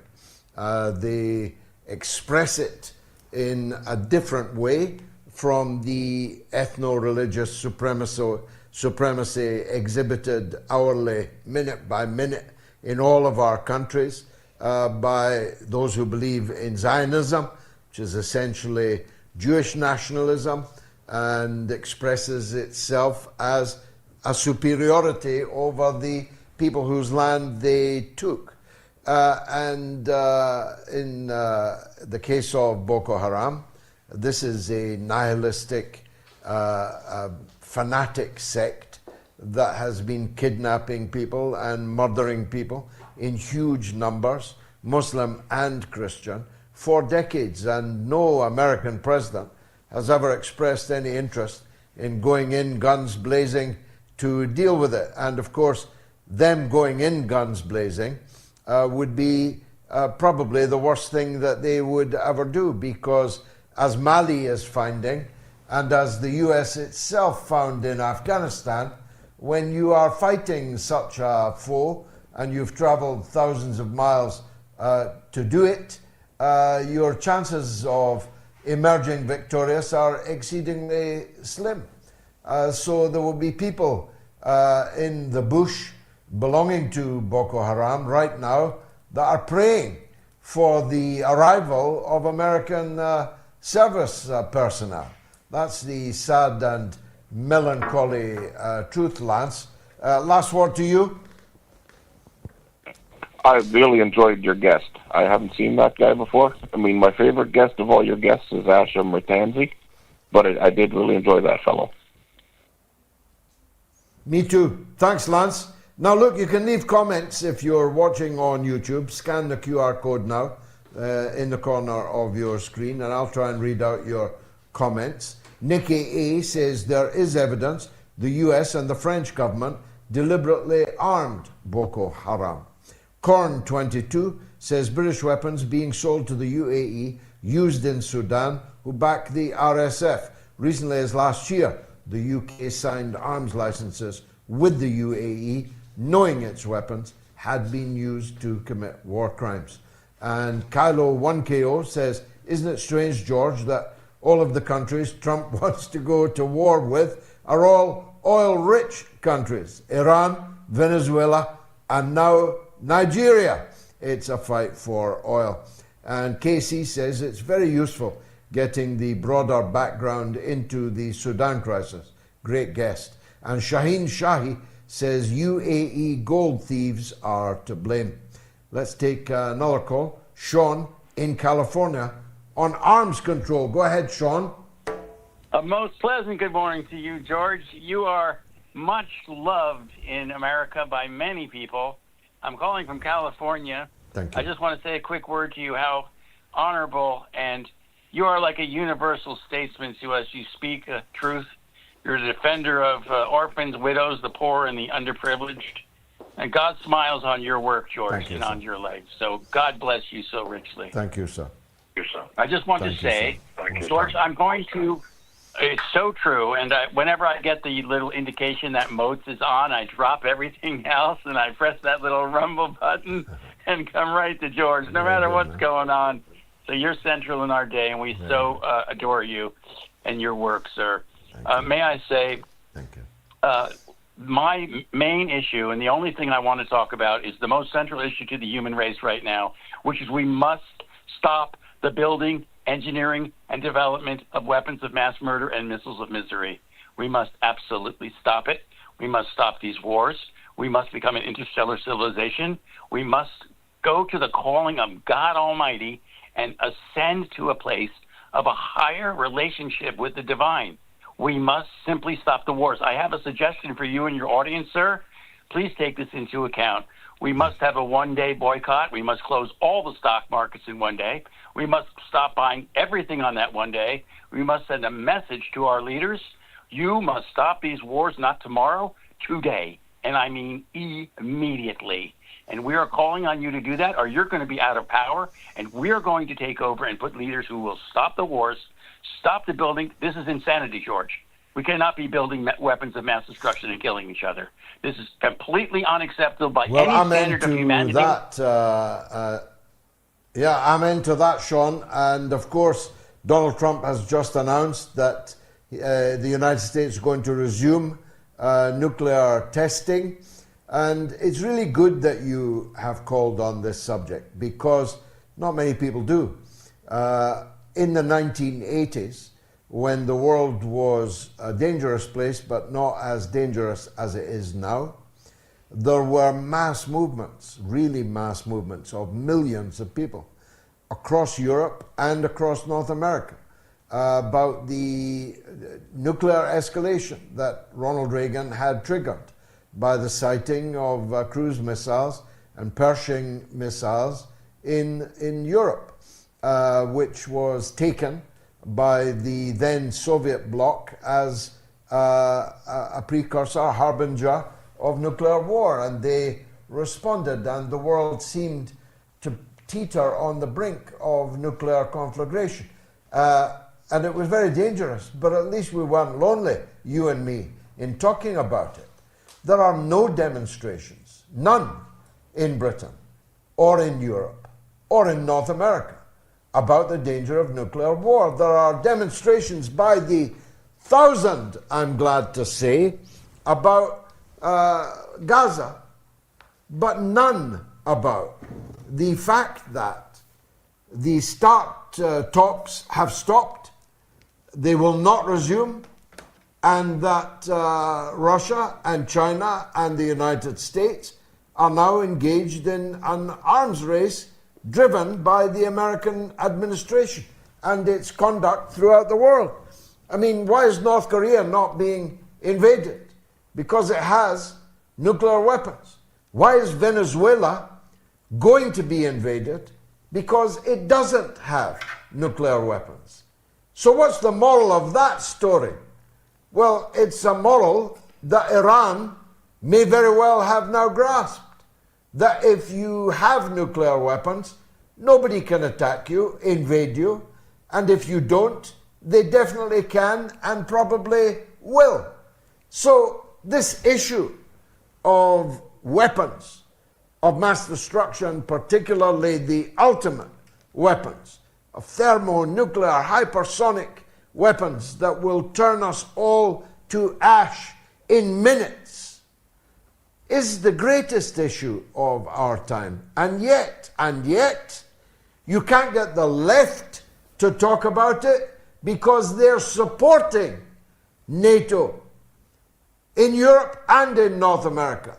They express it in a different way from the ethno-religious supremacy exhibited hourly, minute by minute, in all of our countries by those who believe in Zionism, which is essentially Jewish nationalism and expresses itself as a superiority over the people whose land they took. In the case of Boko Haram, this is a nihilistic, fanatic sect that has been kidnapping people and murdering people in huge numbers, Muslim and Christian, for decades. And no American president has ever expressed any interest in going in guns blazing to deal with it. And of course, them going in guns blazing would be probably the worst thing that they would ever do, because as Mali is finding, and as the US itself found in Afghanistan, when you are fighting such a foe and you've traveled thousands of miles to do it, your chances of emerging victorious are exceedingly slim. So there will be people in the bush belonging to Boko Haram right now that are praying for the arrival of American service personnel. That's the sad and melancholy truth, Lance. Last word to you. I really enjoyed your guest. I haven't seen that guy before. I mean, my favorite guest of all your guests is Asha Mertanzi, but I did really enjoy that fellow. Me too. Thanks, Lance. Now, look, you can leave comments if you're watching on YouTube. Scan the QR code now in the corner of your screen, and I'll try and read out your comments. Nikki A says there is evidence the US and the French government deliberately armed Boko Haram. Corn 22 says British weapons being sold to the UAE, used in Sudan, who back the RSF. Recently as last year, the UK signed arms licenses with the UAE, knowing its weapons had been used to commit war crimes. And Kylo1KO says, isn't it strange, George, that all of the countries Trump wants to go to war with are all oil-rich countries? Iran, Venezuela, and now Nigeria. It's a fight for oil. And Casey says it's very useful getting the broader background into the Sudan crisis. Great guest. And Shaheen Shahi says UAE gold thieves are to blame. Let's take another call. Sean in California on arms control. Go ahead, Sean. A most pleasant good morning to you, George. You are much loved in America by many people. I'm calling from California. Thank you. I just want to say a quick word to you how honorable, and you are like a universal statesman to us. You speak truth. You're a defender of orphans, widows, the poor, and the underprivileged. And God smiles on your work, George, and on your life. So God bless you so richly. Thank you, sir. I just want to say, George, I'm going to, it's so true, and whenever I get the little indication that MOATS is on, I drop everything else, and I press that little rumble button and come right to George, no matter what's going on. So you're central in our day, and we so adore you and your work, sir. May I say, thank you. My main issue, and the only thing I want to talk about, is the most central issue to the human race right now, which is we must stop the building, engineering, and development of weapons of mass murder and missiles of misery. We must absolutely stop it. We must stop these wars. We must become an interstellar civilization. We must go to the calling of God Almighty and ascend to a place of a higher relationship with the divine. We must simply stop the wars. I have a suggestion for you and your audience, sir. Please take this into account. We must have a one-day boycott. We must close all the stock markets in one day. We must stop buying everything on that one day. We must send a message to our leaders. You must stop these wars, not tomorrow, today. And I mean immediately. And we are calling on you to do that, or you're going to be out of power, and we're going to take over and put leaders who will stop the wars, stop the building. This is insanity, George. We cannot be building weapons of mass destruction and killing each other. This is completely unacceptable by any standard of humanity. I'm into that, Sean. And of course, Donald Trump has just announced that the United States is going to resume nuclear testing. And it's really good that you have called on this subject, because not many people do. In the 1980s, when the world was a dangerous place, but not as dangerous as it is now, there were mass movements, really mass movements of millions of people across Europe and across North America about the nuclear escalation that Ronald Reagan had triggered by the sighting of cruise missiles and Pershing missiles in Europe, which was taken by the then Soviet bloc as a precursor, harbinger of nuclear war. And they responded, and the world seemed to teeter on the brink of nuclear conflagration. And it was very dangerous, but at least we weren't lonely, you and me, in talking about it. There are no demonstrations, none, in Britain or in Europe or in North America about the danger of nuclear war. There are demonstrations by the thousand, I'm glad to say, about Gaza, but none about the fact that the START talks have stopped, they will not resume, and that Russia and China and the United States are now engaged in an arms race driven by the American administration and its conduct throughout the world. I mean, why is North Korea not being invaded? Because it has nuclear weapons. Why is Venezuela going to be invaded? Because it doesn't have nuclear weapons. So what's the moral of that story? Well, it's a moral that Iran may very well have now grasped. that if you have nuclear weapons, nobody can attack you, invade you, and if you don't, they definitely can and probably will. So this issue of weapons of mass destruction, particularly the ultimate weapons of thermonuclear, hypersonic weapons that will turn us all to ash in minutes, is the greatest issue of our time. And yet, you can't get the left to talk about it because they're supporting NATO in Europe and in North America.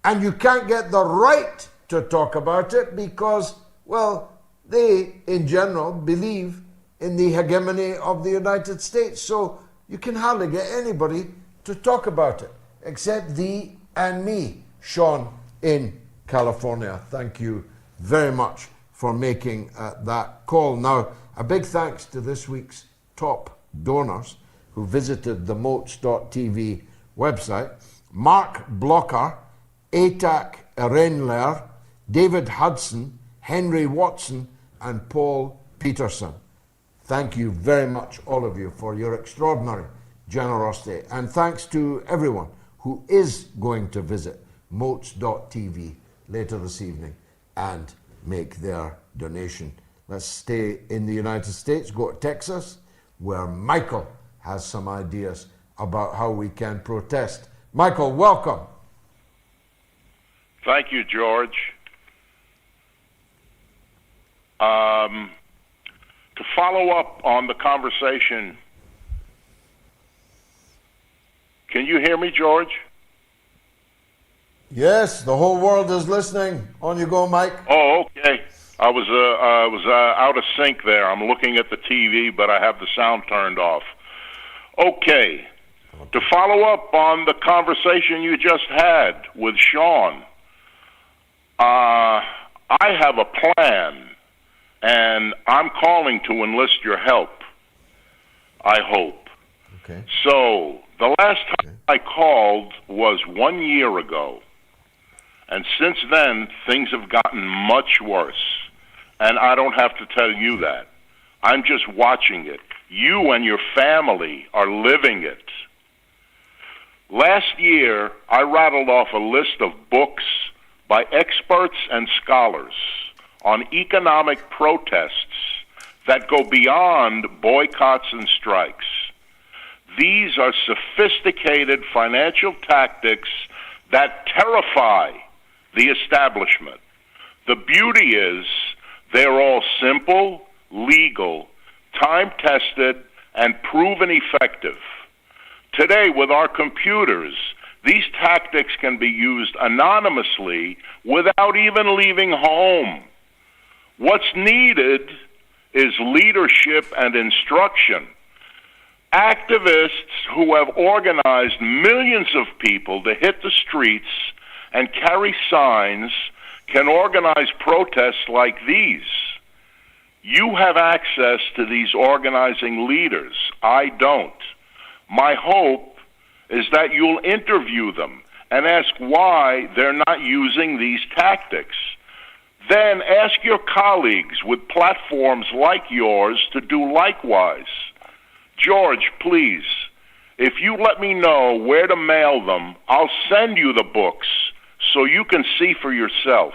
And you can't get the right to talk about it because, well, they, in general, believe in the hegemony of the United States. So you can hardly get anybody to talk about it, except thee and me, Sean in California. Thank you very much for making that call. Now, a big thanks to this week's top donors who visited the MOATS.tv website: Mark Blocker, Atak Erenler, David Hudson, Henry Watson, and Paul Peterson. Thank you very much, all of you, for your extraordinary generosity. And thanks to everyone who is going to visit MOATS.tv later this evening and make their donation. Let's stay in the United States, go to Texas, where Michael has some ideas about how we can protest. Michael, welcome. Thank you, George. To follow up on the conversation, can you hear me, George? Yes, the whole world is listening. On you go, Mike. Oh, okay. I was out of sync there. I'm looking at the TV, but I have the sound turned off. Okay. To follow up on the conversation you just had with Sean, I have a plan, and I'm calling to enlist your help, I hope. Okay. So, the last time I called was 1 year ago, and since then, things have gotten much worse, and I don't have to tell you that. I'm just watching it. You and your family are living it. Last year, I rattled off a list of books by experts and scholars on economic protests that go beyond boycotts and strikes. These are sophisticated financial tactics that terrify the establishment. The beauty is they're all simple, legal, time-tested, and proven effective. Today, with our computers, these tactics can be used anonymously without even leaving home. What's needed is leadership and instruction. Activists who have organized millions of people to hit the streets and carry signs can organize protests like these. You have access to these organizing leaders. I don't. My hope is that you'll interview them and ask why they're not using these tactics. Then ask your colleagues with platforms like yours to do likewise. George, please, if you let me know where to mail them, I'll send you the books so you can see for yourself.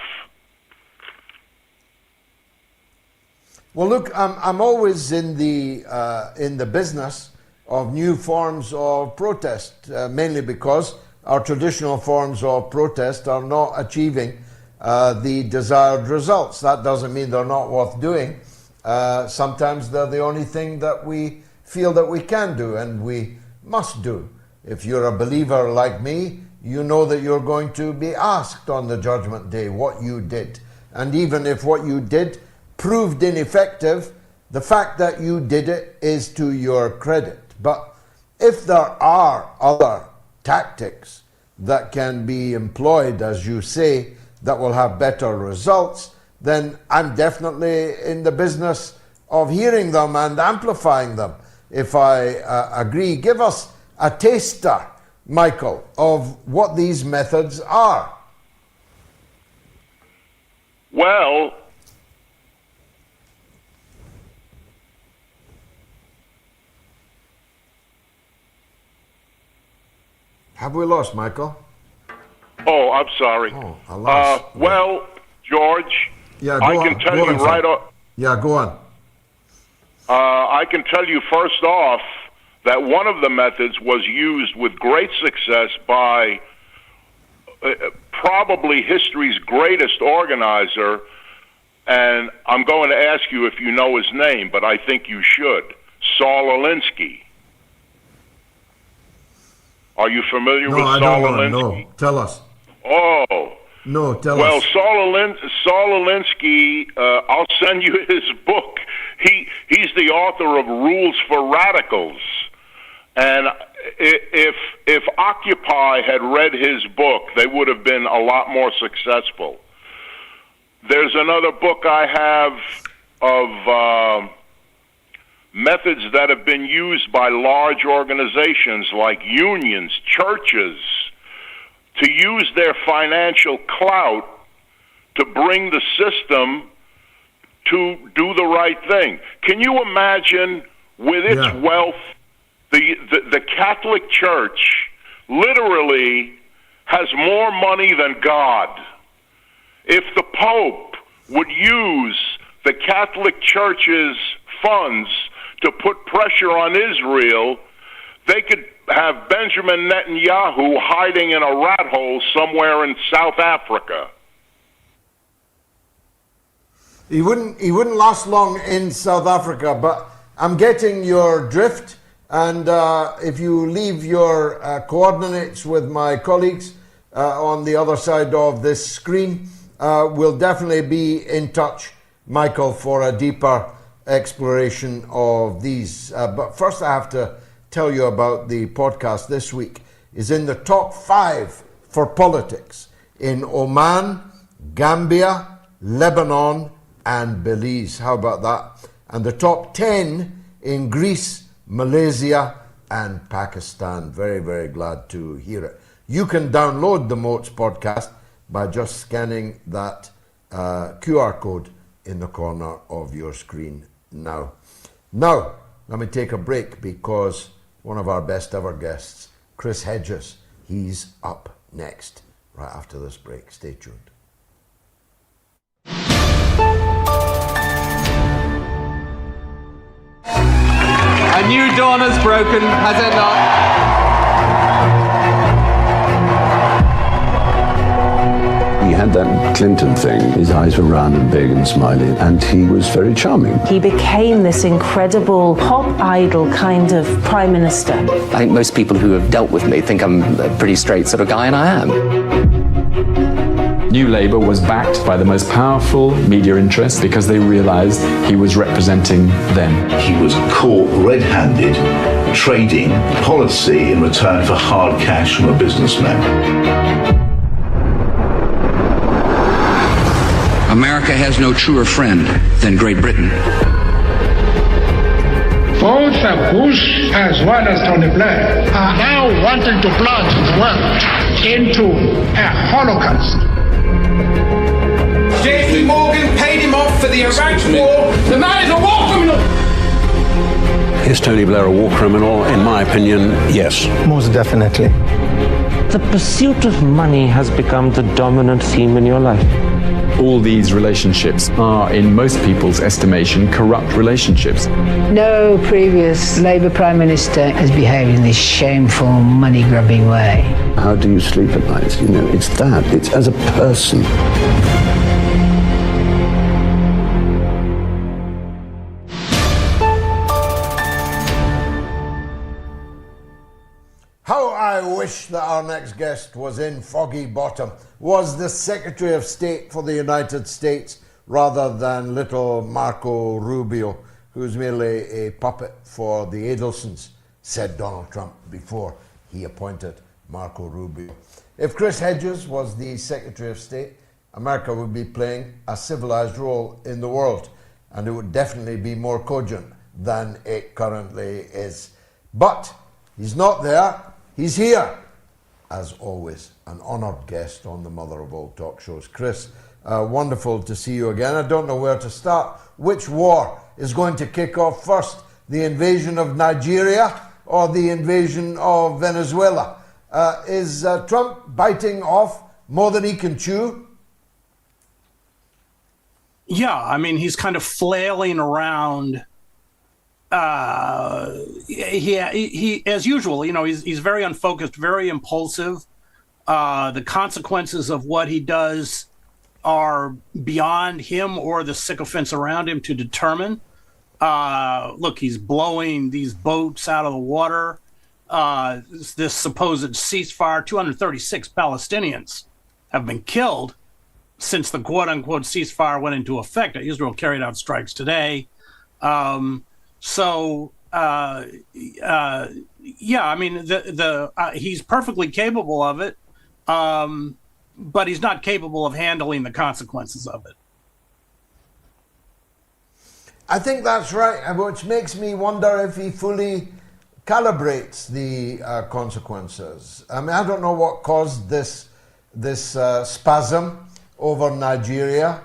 Well, look, I'm always in the business of new forms of protest, mainly because our traditional forms of protest are not achieving the desired results. That doesn't mean they're not worth doing. Sometimes they're the only thing that we feel that we can do and we must do. If you're a believer like me, you know that you're going to be asked on the judgment day what you did. And even if what you did proved ineffective, the fact that you did it is to your credit. But if there are other tactics that can be employed, as you say, that will have better results, then I'm definitely in the business of hearing them and amplifying them. If I agree, give us a taster, Michael, of what these methods are. Well, Have we lost Michael? oh, I'm sorry. Oh, alas. Well, George, Yeah, I can tell you right off. Yeah, go on. I can tell you first off that one of the methods was used with great success by probably history's greatest organizer, and I'm going to ask you if you know his name, but I think you should. Saul Alinsky. Are you familiar with I Saul don't know. Alinsky? No, tell us. Oh. No, tell Well, us. Saul Alinsky, I'll send you his book. He's the author of Rules for Radicals. And if Occupy had read his book, they would have been a lot more successful. There's another book I have of methods that have been used by large organizations like unions, churches, to use their financial clout to bring the system to do the right thing. Can you imagine, with its wealth, the Catholic Church literally has more money than God? If the Pope would use the Catholic Church's funds to put pressure on Israel, they could have Benjamin Netanyahu hiding in a rat hole somewhere in South Africa. He wouldn't last long in South Africa, but I'm getting your drift, and if you leave your coordinates with my colleagues on the other side of this screen, we'll definitely be in touch, Michael, for a deeper exploration of these. But first I have to tell you about the podcast this week. Is in the top 5 for politics in Oman, Gambia, Lebanon, and Belize. How about that? And the top 10 in Greece, Malaysia, and Pakistan. Very, very glad to hear it. You can download the MOATS podcast by just scanning that QR code in the corner of your screen now. Now, let me take a break because one of our best ever guests, Chris Hedges, he's up next, right after this break. Stay tuned. A new dawn has broken, has it not? He had that Clinton thing. His eyes were round and big and smiley, and he was very charming. He became this incredible pop idol kind of prime minister. I think most people who have dealt with me think I'm a pretty straight sort of guy, and I am. New Labour was backed by the most powerful media interests because they realised he was representing them. He was caught red-handed trading policy in return for hard cash from a businessman. America has no truer friend than Great Britain. Both Bush as well as Tony Blair are now wanting to plunge the world into a Holocaust. JP Morgan paid him off for the Iraq war. The man is a war criminal. Is Tony Blair a war criminal? In my opinion, yes. Most definitely. The pursuit of money has become the dominant theme in your life. All these relationships are, in most people's estimation, corrupt relationships. No previous Labour Prime Minister has behaved in this shameful, money-grubbing way. How do you sleep at night? You know, it's that. It's as a person. How I wish that our next guest was in Foggy Bottom, was the Secretary of State for the United States rather than little Marco Rubio, who's merely a puppet for the Adelsons, said Donald Trump before he appointed Marco Rubio. If Chris Hedges was the Secretary of State, America would be playing a civilized role in the world, and it would definitely be more cogent than it currently is. But he's not there. He's here, as always, an honoured guest on the mother of all talk shows. Chris, Wonderful to see you again. I don't know where to start. Which war is going to kick off first? The invasion of Nigeria or the invasion of Venezuela? Is Trump biting off more than he can chew? Yeah, I mean, he's kind of flailing around. He as usual, he's very unfocused, very impulsive. The consequences of what he does are beyond him or the sycophants around him to determine. Look, he's blowing these boats out of the water. This supposed ceasefire, 236 Palestinians have been killed since the quote-unquote ceasefire went into effect. Israel carried out strikes today. Yeah, I mean, he's perfectly capable of it, but he's not capable of handling the consequences of it. I think that's right, which makes me wonder if he fully calibrates the consequences. I mean, I don't know what caused this spasm over Nigeria,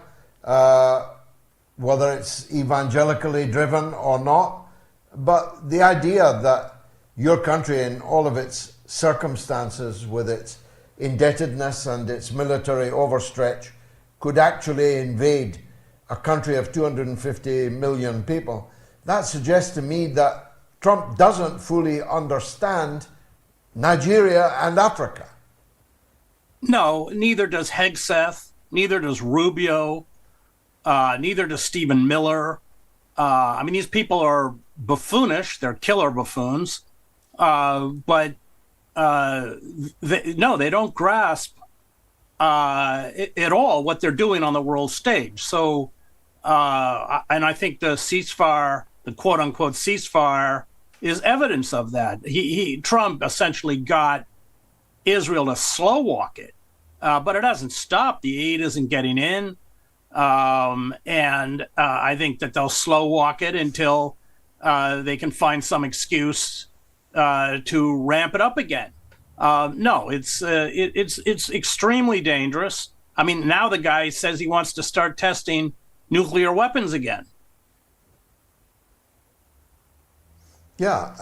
whether it's evangelically driven or not, but the idea that your country in all of its circumstances with its indebtedness and its military overstretch could actually invade a country of 250 million people, that suggests to me that Trump doesn't fully understand Nigeria and Africa. No, neither does Hegseth, neither does Rubio, neither does Stephen Miller. I mean, these people are buffoonish, they're killer buffoons, but they don't grasp at all what they're doing on the world stage. So, and I think the ceasefire, the quote-unquote ceasefire, is evidence of that. Trump essentially got Israel to slow walk it, but it hasn't stopped. The aid isn't getting in, and I think that they'll slow walk it until they can find some excuse to ramp it up again. No, it's extremely dangerous. I mean, now the guy says he wants to start testing nuclear weapons again. Yeah,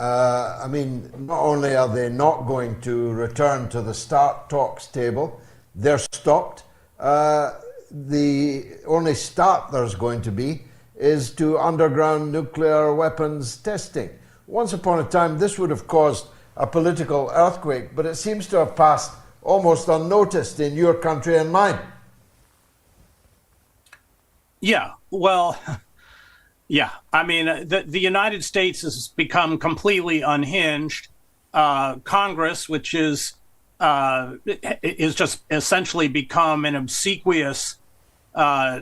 I mean, not only are they not going to return to the START talks table, they're stopped. The only start there's going to be is to underground nuclear weapons testing. Once upon a time, this would have caused a political earthquake, but it seems to have passed almost unnoticed in your country and mine. Yeah, well, yeah. I mean, the United States has become completely unhinged. Congress, which is just essentially become an obsequious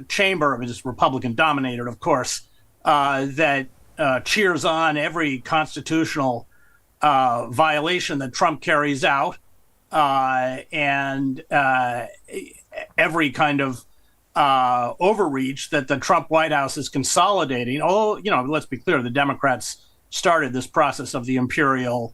chamber, it is Republican dominated, of course, that cheers on every constitutional violation that Trump carries out, and every kind of overreach that the Trump White House is consolidating. Although, let's be clear, the Democrats started this process of the imperial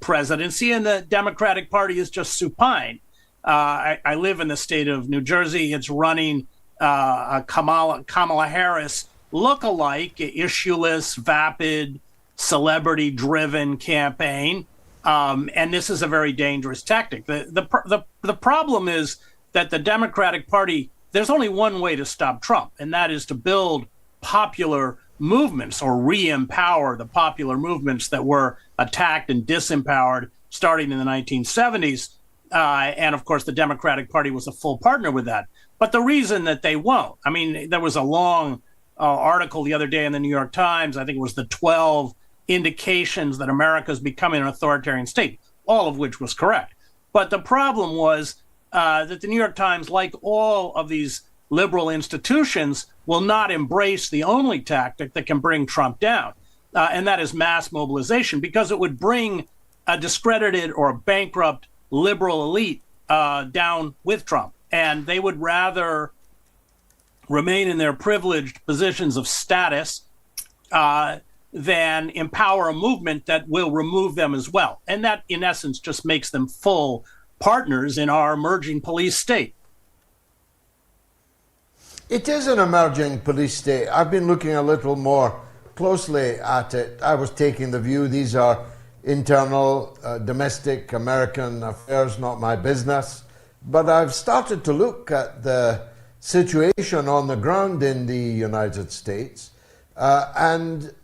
presidency, and the Democratic Party is just supine. I live in the state of New Jersey. It's running a Kamala Harris look-alike, issueless, vapid, celebrity-driven campaign, and this is a very dangerous tactic. The problem is that the Democratic Party, there's only one way to stop Trump, and that is to build popular movements or re-empower the popular movements that were attacked and disempowered starting in the 1970s. And of course, the Democratic Party was a full partner with that. But the reason that they won't, I mean, there was a long article the other day in the New York Times, I think it was the 12 indications that America is becoming an authoritarian state, all of which was correct. But the problem was that the New York Times, like all of these liberal institutions, will not embrace the only tactic that can bring Trump down, and that is mass mobilization, because it would bring a discredited or a bankrupt liberal elite down with Trump. And they would rather remain in their privileged positions of status than empower a movement that will remove them as well. And that, in essence, just makes them full partners in our emerging police state. It is an emerging police state. I've been looking a little more closely at it. I was taking the view these are internal, domestic American affairs, not my business. But I've started to look at the situation on the ground in the United States, and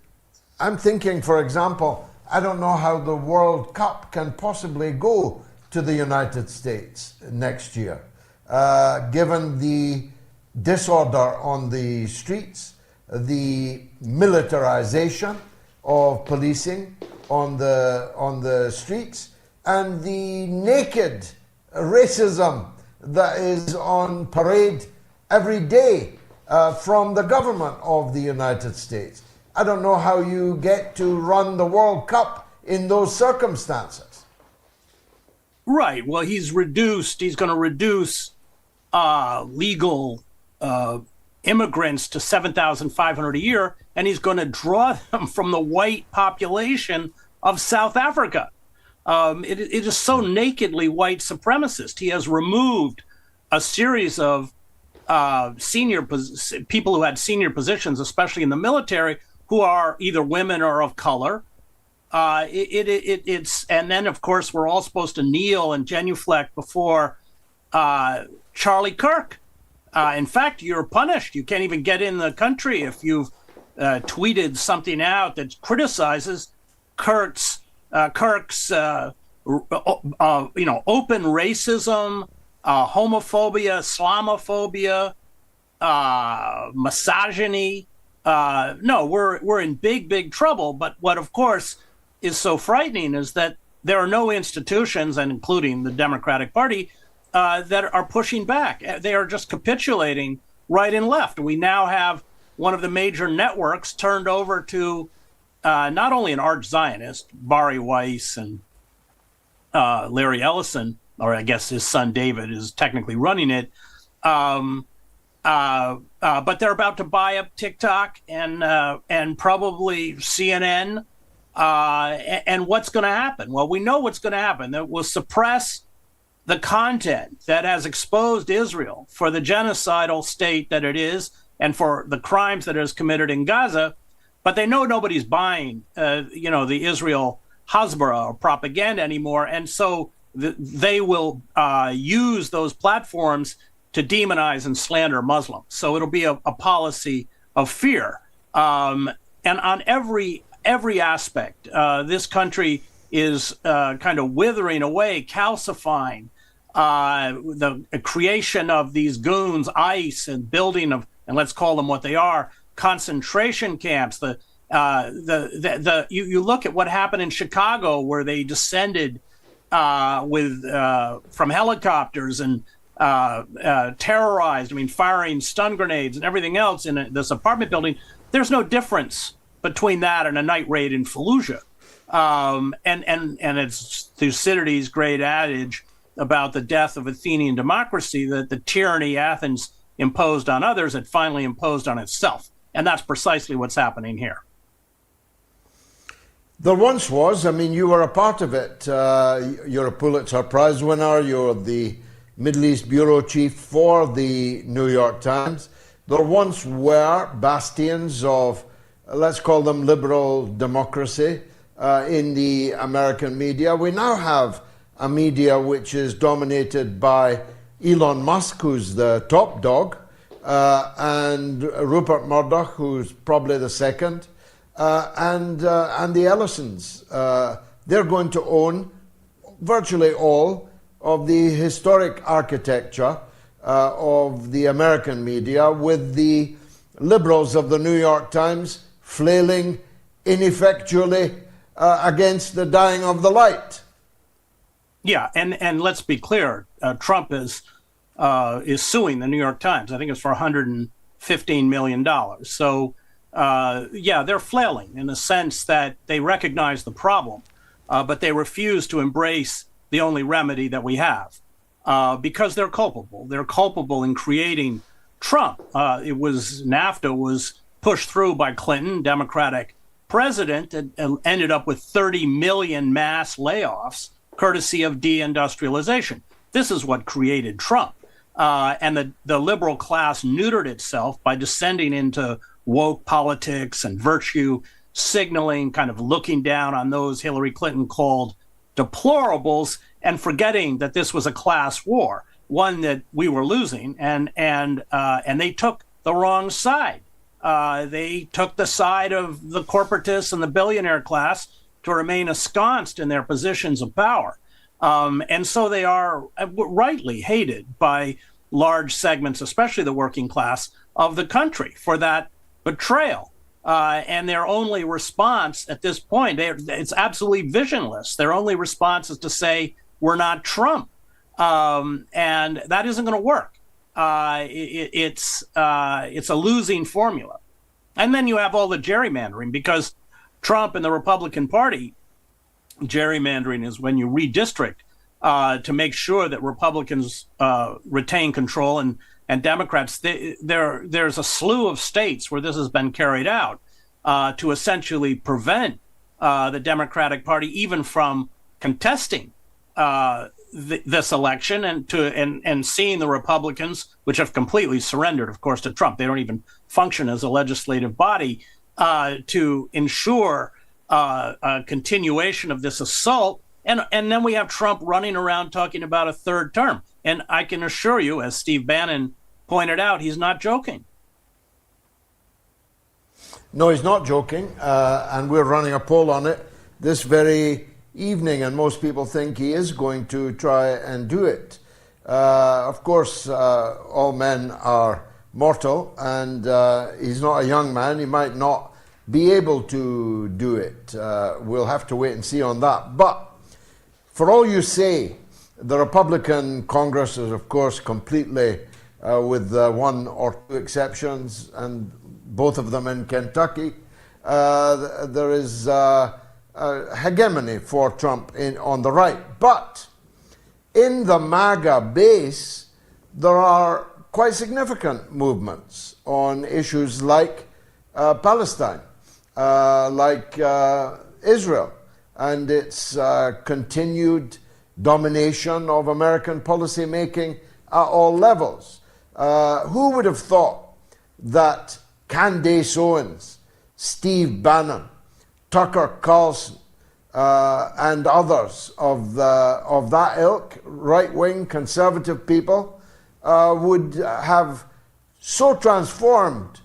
I'm thinking, for example, I don't know how the World Cup can possibly go to the United States next year, given the disorder on the streets, the militarization of policing on the streets, and the naked racism that is on parade every day from the government of the United States. I don't know how you get to run the World Cup in those circumstances. Right. Well, he's going to reduce legal immigrants to 7,500 a year, and he's going to draw them from the white population of South Africa. It is so nakedly white supremacist. He has removed a series of people who had senior positions, especially in the military, who are either women or of color. It's and then of course we're all supposed to kneel and genuflect before Charlie Kirk. In fact, you're punished. You can't even get in the country if you've tweeted something out that criticizes Kirk's open racism, homophobia, Islamophobia, misogyny. No, we're in big trouble. But what, of course, is so frightening is that there are no institutions, and including the Democratic Party, that are pushing back. They are just capitulating right and left. We now have one of the major networks turned over to not only an arch Zionist, Bari Weiss and Larry Ellison, or I guess his son David is technically running it, but they're about to buy up TikTok and probably CNN. And what's going to happen? Well, we know what's going to happen. That will suppress the content that has exposed Israel for the genocidal state that it is and for the crimes that it has committed in Gaza. But they know nobody's buying, the Israel Hasbara or propaganda anymore. And so they will use those platforms to demonize and slander Muslims. So it'll be a policy of fear. And on every aspect, this country is kind of withering away, calcifying. The creation of these goons, ICE, and building of, and let's call them what they are, concentration camps. You look at what happened in Chicago, where they descended from helicopters and terrorized. firing stun grenades and everything else in this apartment building. There's no difference between that and a night raid in Fallujah. And it's Thucydides' great adage about the death of Athenian democracy, that the tyranny Athens imposed on others, it finally imposed on itself. And that's precisely what's happening here. There once was, you were a part of it. You're a Pulitzer Prize winner. You're the Middle East bureau chief for the New York Times. There once were bastions of, let's call them liberal democracy in the American media. We now have a media which is dominated by Elon Musk, who's the top dog, and Rupert Murdoch, who's probably the second, and the Ellisons. They're going to own virtually all of the historic architecture of the American media, with the liberals of the New York Times flailing ineffectually against the dying of the light. Yeah, and let's be clear, Trump is suing the New York Times. I think it's for $115 million. So, they're flailing in the sense that they recognize the problem, but they refuse to embrace the only remedy that we have because they're culpable. They're culpable in creating Trump. NAFTA was pushed through by Clinton, Democratic president, and ended up with 30 million mass layoffs courtesy of deindustrialization. This is what created Trump. and the liberal class neutered itself by descending into woke politics and virtue signaling, kind of looking down on those Hillary Clinton called deplorables, and forgetting that this was a class war, one that we were losing, and they took the wrong side. They took the side of the corporatists and the billionaire class to remain ensconced in their positions of power. And so they are rightly hated by large segments, especially the working class of the country, for that betrayal. And their only response at this point, it's absolutely visionless. Their only response is to say, we're not Trump. And that isn't going to work. It's a losing formula. And then you have all the gerrymandering, because Trump and the Republican Party, gerrymandering is when you redistrict to make sure that Republicans retain control, and Democrats, there's a slew of states where this has been carried out to essentially prevent the Democratic Party even from contesting this election, and seeing the Republicans, which have completely surrendered, of course, to Trump. They don't even function as a legislative body to ensure a continuation of this assault. And then we have Trump running around talking about a third term. And I can assure you, as Steve Bannon pointed out, he's not joking. No, he's not joking. And we're running a poll on it this very evening, and most people think he is going to try and do it. Of course, all men are mortal, and he's not a young man. He might not be able to do it. We'll have to wait and see on that. But for all you say, the Republican Congress is, of course, completely, with one or two exceptions, and both of them in Kentucky, there is hegemony for Trump on the right. But in the MAGA base, there are quite significant movements on issues like Palestine, like Israel, and its continued domination of American policy making at all levels. Who would have thought that Candace Owens, Steve Bannon, Tucker Carlson, and others of that ilk, right-wing conservative people, would have so transformed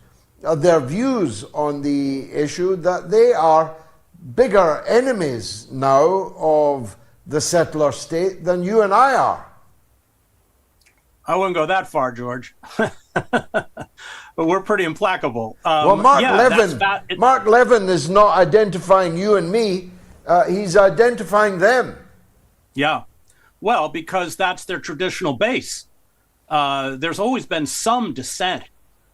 their views on the issue that they are bigger enemies now of the settler state than you and I are. I wouldn't go that far, George. But we're pretty implacable. Well, Mark Levin is not identifying you and me. He's identifying them. Yeah. Well, because that's their traditional base. There's always been some dissent,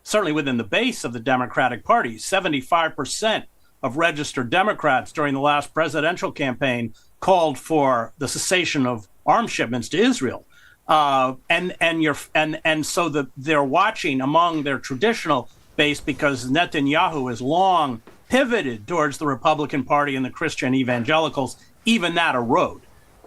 certainly within the base of the Democratic Party. 75% of registered Democrats during the last presidential campaign called for the cessation of arms shipments to Israel. And so they're watching among their traditional base, because Netanyahu has long pivoted towards the Republican Party and the Christian evangelicals, even that erode.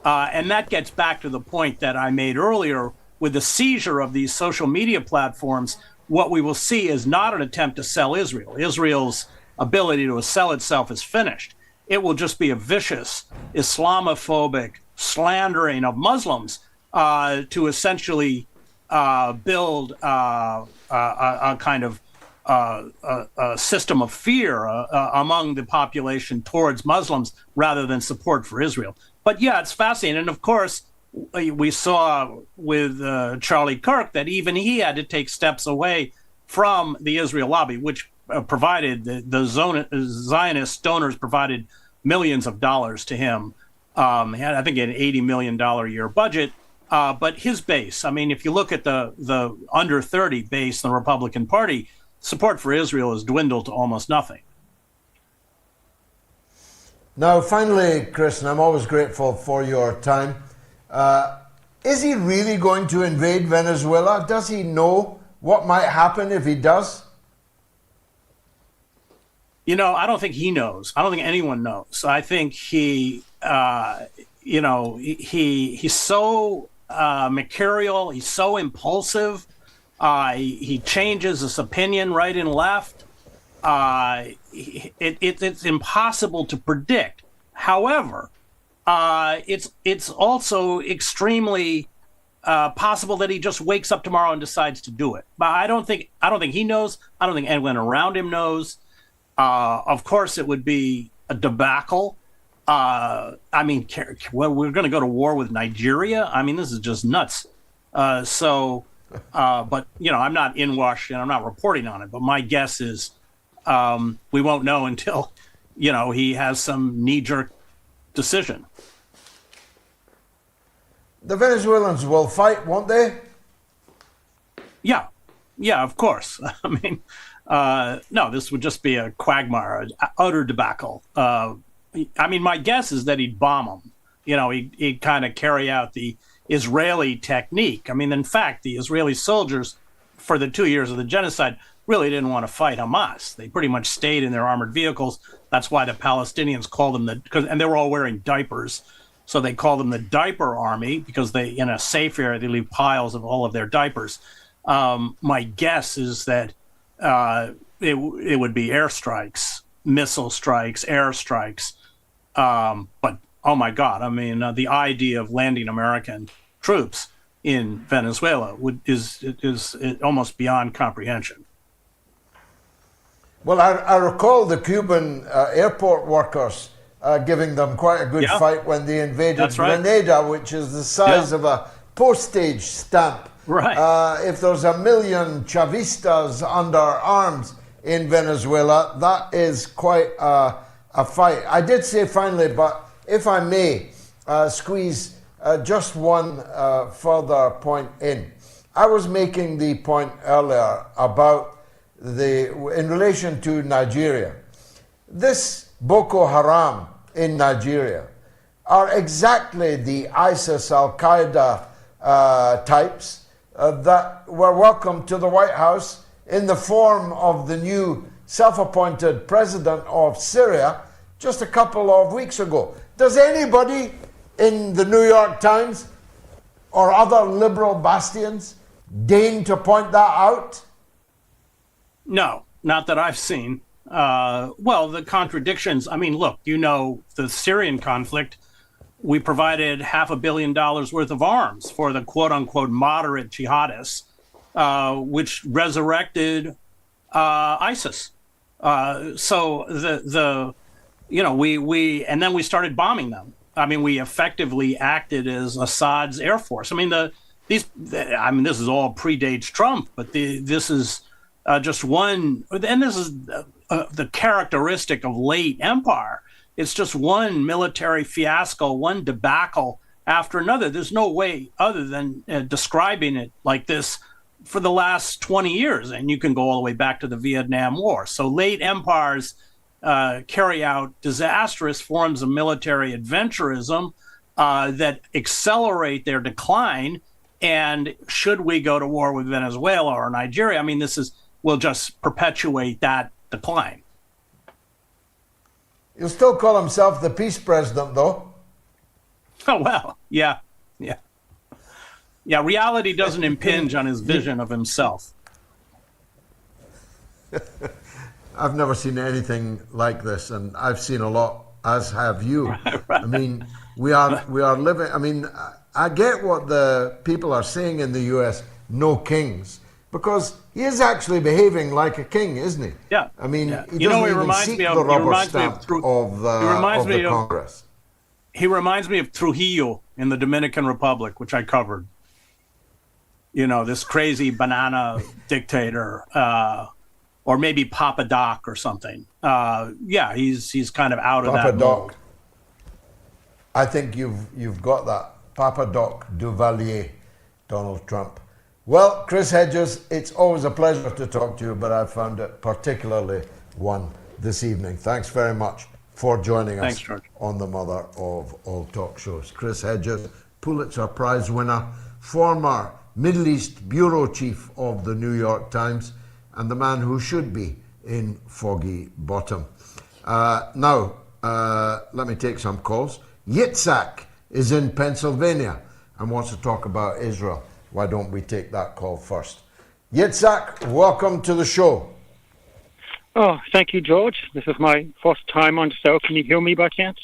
And that gets back to the point that I made earlier with the seizure of these social media platforms. What we will see is not an attempt to sell Israel. Israel's ability to sell itself is finished. It will just be a vicious Islamophobic slandering of Muslims to essentially build a kind of a system of fear among the population towards Muslims rather than support for Israel. But yeah, it's fascinating. And of course, we saw with Charlie Kirk that even he had to take steps away from the Israel lobby, which provided the Zionist donors provided millions of dollars to him. I think he had an $80 million a year budget. But his base, I mean, if you look at the under 30 base in the Republican Party, support for Israel has dwindled to almost nothing. Now, finally, Chris, and I'm always grateful for your time, is he really going to invade Venezuela? Does he know what might happen if he does? You know, I don't think he knows. I don't think anyone knows. I think he's so mercurial. He's so impulsive. He changes his opinion right and left. It's impossible to predict. However, it's also extremely possible that he just wakes up tomorrow and decides to do it. But I don't think he knows. I don't think anyone around him knows. Of course, it would be a debacle. I mean, we're going to go to war with Nigeria. I mean, this is just nuts. But I'm not in Washington. I'm not reporting on it. But my guess is we won't know until he has some knee-jerk decision. The Venezuelans will fight, won't they? Yeah, of course. I mean, no, this would just be a quagmire, an utter debacle. I mean, my guess is that he'd bomb them. He'd kind of carry out the Israeli technique. I mean, in fact, the Israeli soldiers, for the 2 years of the genocide, really didn't want to fight Hamas. They pretty much stayed in their armored vehicles. That's why the Palestinians called them and they were all wearing diapers. So they call them the diaper army because they, in a safe area, they leave piles of all of their diapers. My guess is that it would be airstrikes, missile strikes, airstrikes. But, oh my God, I mean, the idea of landing American troops in Venezuela is almost beyond comprehension. Well, I recall the Cuban airport workers giving them quite a good fight when they invaded Grenada, which is the size of a postage stamp. Right. If there's 1 million Chavistas under arms in Venezuela, that is quite a fight. I did say finally, but if I may squeeze just one further point in. I was making the point earlier about in relation to Nigeria. This Boko Haram in Nigeria are exactly the ISIS al-Qaeda types that were welcomed to the White House in the form of the new self-appointed president of Syria just a couple of weeks ago. Does anybody in the New York Times or other liberal bastions deign to point that out? No, not that I've seen. Well, the contradictions, I mean, look, the Syrian conflict, we provided $500 million worth of arms for the quote-unquote moderate jihadists, which resurrected ISIS. So and then we started bombing them. I mean, we effectively acted as Assad's air force. I mean, this is all predates Trump, but this is just one, and this is the characteristic of late empire. It's just one military fiasco, one debacle after another. There's no way other than describing it like this for the last 20 years, and you can go all the way back to the Vietnam War. So late empires carry out disastrous forms of military adventurism that accelerate their decline. And should we go to war with Venezuela or Nigeria, I mean, will just perpetuate that decline. He'll still call himself the peace president, though. Oh, well, yeah. Reality doesn't impinge on his vision of himself. I've never seen anything like this, and I've seen a lot, as have you. Right. I mean, we are living. I mean, I get what the people are saying in the U.S. No kings, because he is actually behaving like a king, isn't he? Yeah. I mean, he doesn't even seek the rubber stamp of the Congress. He reminds me of Trujillo in the Dominican Republic, which I covered. This crazy banana dictator. Or maybe Papa Doc or something. He's kind of out of that mode. Doc. I think you've got that. Papa Doc Duvalier, Donald Trump. Well, Chris Hedges, it's always a pleasure to talk to you, but I found it particularly one this evening. Thanks very much for joining us on the mother of all talk shows. Chris Hedges, Pulitzer Prize winner, former Middle East bureau chief of the New York Times, and the man who should be in Foggy Bottom. Now, let me take some calls. Yitzhak is in Pennsylvania. and wants to talk about Israel. Why don't we take that call first? Yitzhak, welcome to the show. Oh, thank you, George. This is my first time on the show. Can you hear me by chance?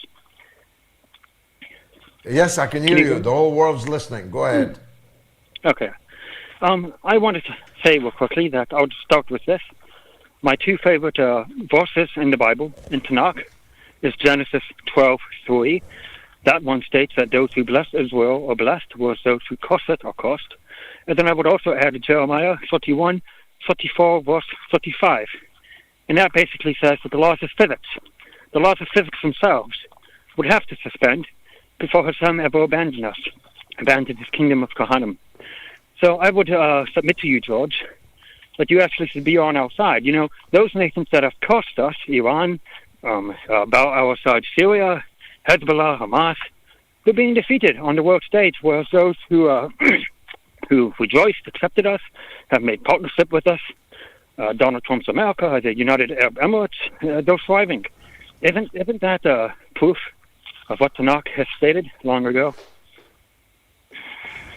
Yes, I can hear you. The whole world's listening. Go ahead. Okay. I wanted to say real quickly that I'll just start with this. My two favorite verses in the Bible, in Tanakh, is Genesis 12:3. That one states that those who bless Israel are blessed, whereas those who curse it are cursed. And then I would also add Jeremiah 31:34, verse 35. And that basically says that the laws of physics themselves, would have to suspend before Hashem ever abandoned his kingdom of Kohanim. So I would submit to you, George, that you actually should be on our side. You know, those nations that have cursed us, Iran, about our side, Syria, Hezbollah, Hamas, they're being defeated on the world stage, whereas those who who rejoiced, accepted us, have made partnership with us, Donald Trump's America, the United Arab Emirates, they're thriving. Isn't that proof of what Tanakh has stated long ago?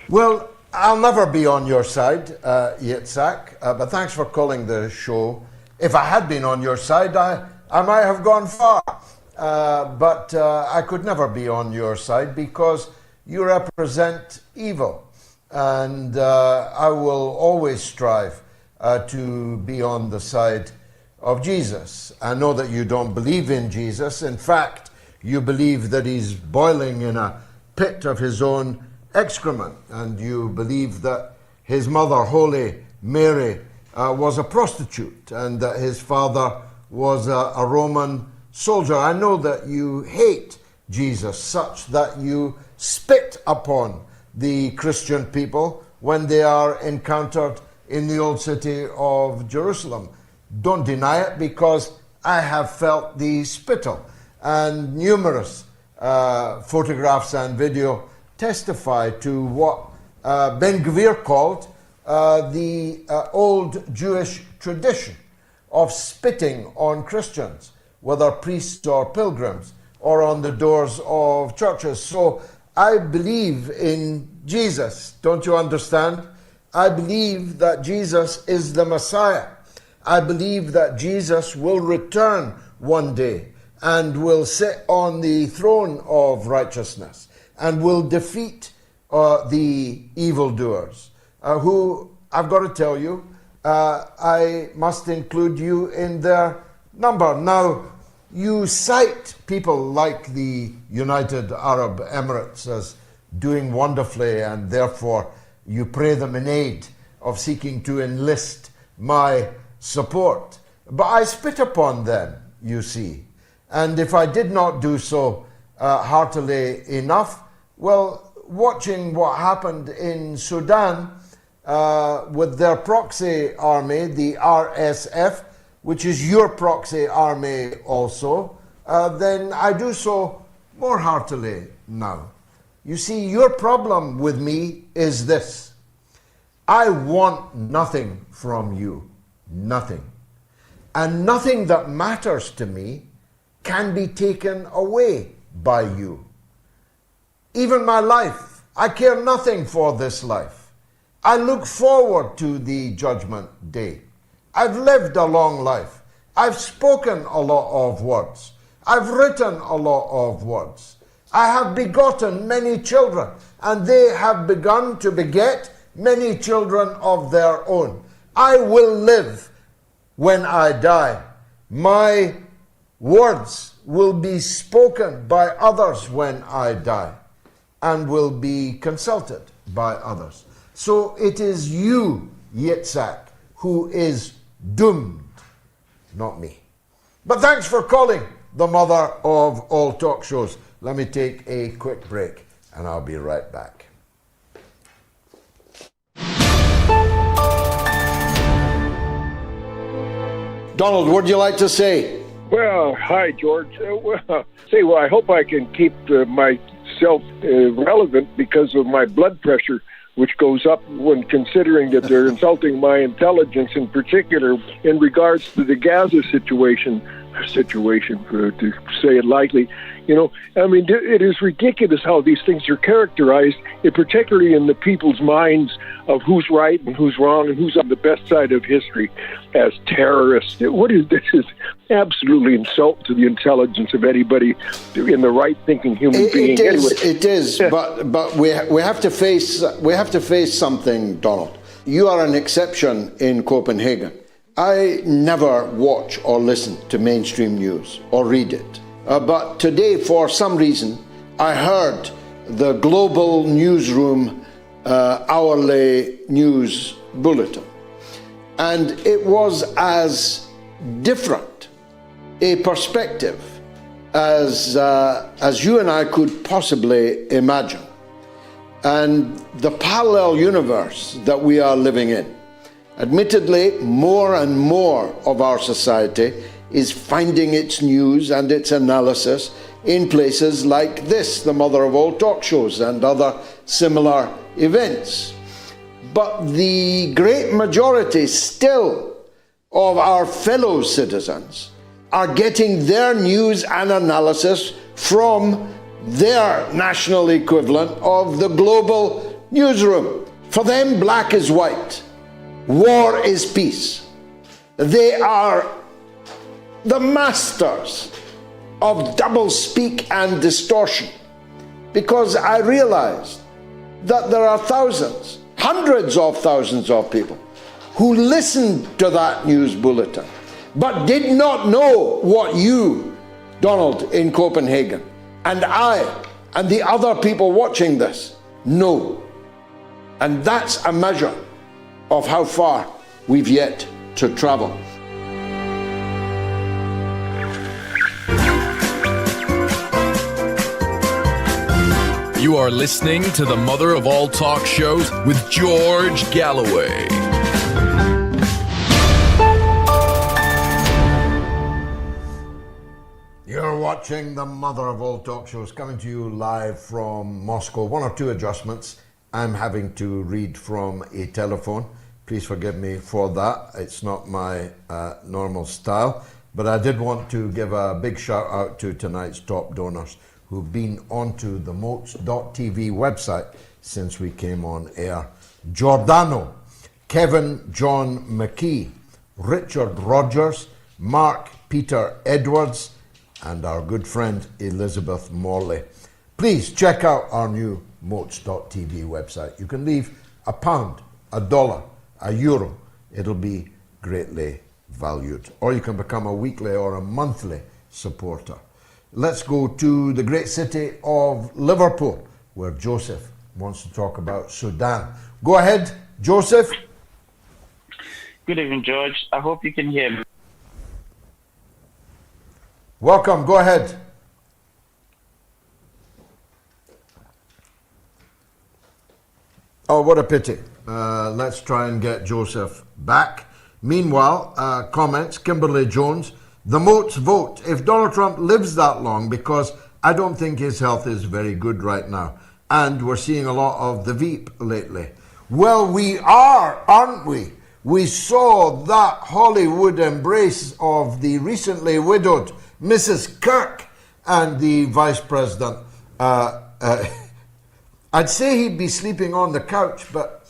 Well, I'll never be on your side, Yitzhak, but thanks for calling the show. If I had been on your side, I might have gone far, but I could never be on your side because you represent evil, and I will always strive to be on the side of Jesus. I know that you don't believe in Jesus. In fact, you believe that he's boiling in a pit of his own excrement, and you believe that his mother, Holy Mary, was a prostitute, and that his father was a Roman soldier. I know that you hate Jesus such that you spit upon the Christian people when they are encountered in the old city of Jerusalem. Don't deny it, because I have felt the spittle, and numerous photographs and video testify to what Ben Gvir called the old Jewish tradition of spitting on Christians, whether priests or pilgrims, or on the doors of churches. So I believe in Jesus, don't you understand? I believe that Jesus is the Messiah. I believe that Jesus will return one day and will sit on the throne of righteousness and will defeat the evildoers, who, I've got to tell you, I must include you in their number. Now, you cite people like the United Arab Emirates as doing wonderfully, and therefore you pray them in aid of seeking to enlist my support. But I spit upon them, you see. And if I did not do so heartily enough, well, watching what happened in Sudan with their proxy army, the RSF, which is your proxy army also, then I do so more heartily now. You see, your problem with me is this. I want nothing from you. Nothing. And nothing that matters to me can be taken away by you. Even my life, I care nothing for this life. I look forward to the judgment day. I've lived a long life. I've spoken a lot of words. I've written a lot of words. I have begotten many children, and they have begun to beget many children of their own. I will live when I die. My words will be spoken by others when I die, and will be consulted by others. So it is you, Yitzhak, who is doomed, not me. But thanks for calling the mother of all talk shows. Let me take a quick break, and I'll be right back. Donald, what would you like to say? Well, hi, George. I hope I can keep myself relevant because of my blood pressure, which goes up when considering that they're insulting my intelligence, in particular in regards to the Gaza situation. situation, to say it lightly. You know, I mean, it is ridiculous how these things are characterized, particularly in the people's minds of who's right and who's wrong and who's on the best side of history, as terrorists. What is this? Is absolutely insult to the intelligence of anybody in the right thinking human being. It is. But we have to face something, Donald. You are an exception in Copenhagen. I never watch or listen to mainstream news or read it. But today, for some reason, I heard the global newsroom hourly news bulletin. And it was as different a perspective as you and I could possibly imagine. And the parallel universe that we are living in. Admittedly, more and more of our society is finding its news and its analysis in places like this, the mother of all talk shows, and other similar events. But the great majority still of our fellow citizens are getting their news and analysis from their national equivalent of the global newsroom. For them, black is white. War is peace. They are the masters of doublespeak and distortion, because I realized that there are thousands, hundreds of thousands of people who listened to that news bulletin but did not know what you, Donald, in Copenhagen, and I, and the other people watching this know. And that's a measure of how far we've yet to travel. You are listening to the mother of all talk shows with George Galloway. You're watching the mother of all talk shows, coming to you live from Moscow. One or two adjustments. I'm having to read from a telephone. Please forgive me for that. It's not my normal style. But I did want to give a big shout out to tonight's top donors who've been onto the MOATS.tv website since we came on air. Giordano, Kevin John McKee, Richard Rogers, Mark Peter Edwards, and our good friend Elizabeth Morley. Please check out our new MOATS.tv website. You can leave £1, $1, €1. It'll be greatly valued. Or you can become a weekly or a monthly supporter. Let's go to the great city of Liverpool, where Joseph wants to talk about Sudan. Go ahead, Joseph. Good evening, George. I hope you can hear me. Welcome, go ahead. Oh, what a pity. Let's try and get Joseph back. Meanwhile, comments, Kimberly Jones. The MOATS vote if Donald Trump lives that long, because I don't think his health is very good right now. And we're seeing a lot of the Veep lately. Well, we are, aren't we? We saw that Hollywood embrace of the recently widowed Mrs. Kirk and the Vice President. I'd say he'd be sleeping on the couch, but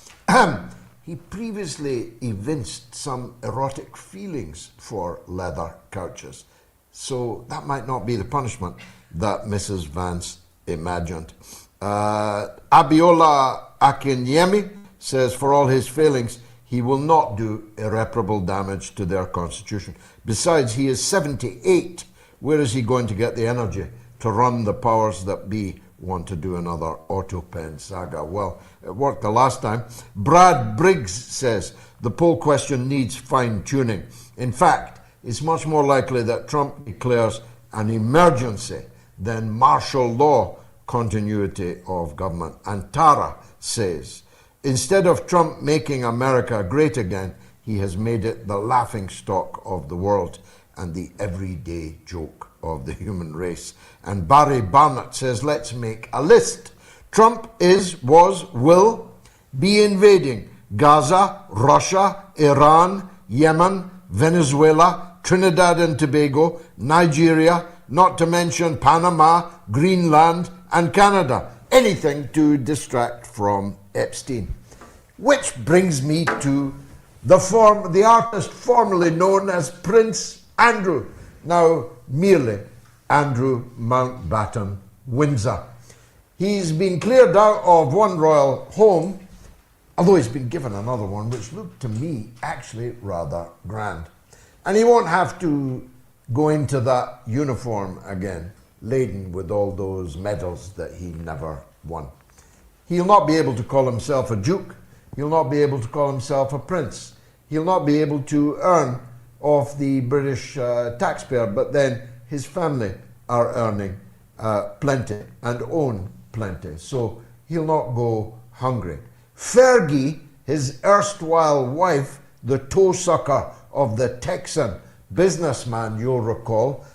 he previously evinced some erotic feelings for leather couches. So that might not be the punishment that Mrs. Vance imagined. Abiola Akinyemi says for all his failings, he will not do irreparable damage to their constitution. Besides, he is 78. Where is he going to get the energy to run the powers that be want to do another autopen saga? Well, it worked the last time. Brad Briggs says the poll question needs fine-tuning. In fact, it's much more likely that Trump declares an emergency than martial law continuity of government. And Tara says, instead of Trump making America great again, he has made it the laughingstock of the world and the everyday joke of the human race. And Barry Barnett says, let's make a list. Trump will be invading Gaza, Russia, Iran, Yemen, Venezuela, Trinidad and Tobago, Nigeria, not to mention Panama, Greenland, and Canada. Anything to distract from Epstein. Which brings me to the artist formerly known as Prince Andrew, now merely Andrew Mountbatten Windsor. He's been cleared out of one royal home, although he's been given another one, which looked to me actually rather grand. And he won't have to go into that uniform again, laden with all those medals that he never won. He'll not be able to call himself a duke. He'll not be able to call himself a prince. He'll not be able to earn off the British taxpayer, but then his family are earning plenty and own plenty, so he'll not go hungry. Fergie, his erstwhile wife, the toe sucker of the Texan businessman, you'll recall,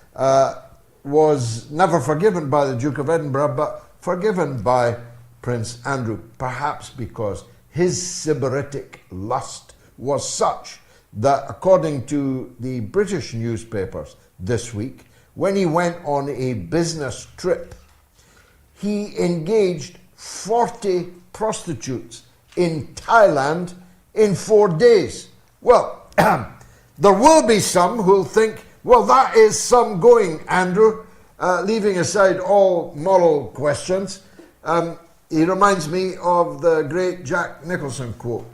was never forgiven by the Duke of Edinburgh, but forgiven by Prince Andrew, perhaps because his sybaritic lust was such that, according to the British newspapers this week, when he went on a business trip, he engaged 40 prostitutes in Thailand in 4 days. Well, there will be some who'll think, well, that is some going, Andrew, leaving aside all moral questions. He reminds me of the great Jack Nicholson quote,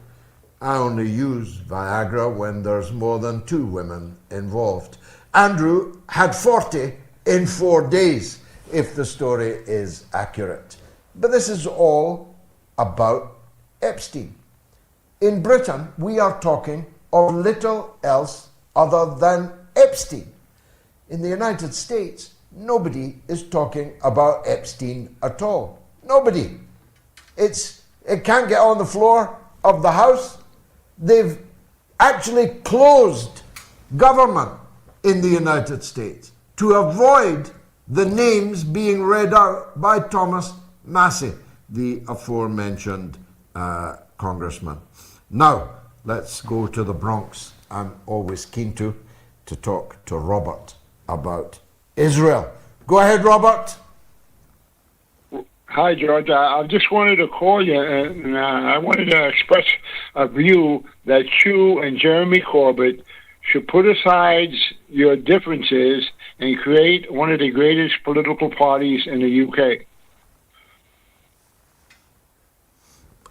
"I only use Viagra when there's more than 2 women involved." Andrew had 40 in 4 days, if the story is accurate. But this is all about Epstein. In Britain, we are talking of little else other than Epstein. In the United States, nobody is talking about Epstein at all. Nobody. It can't get on the floor of the House. They've actually closed government in the United States to avoid the names being read out by Thomas Massey, the aforementioned congressman. Now, let's go to the Bronx. I'm always keen to talk to Robert about Israel. Go ahead, Robert. Hi, George. I just wanted to call you, and I wanted to express a view that you and Jeremy Corbyn should put aside your differences and create one of the greatest political parties in the UK.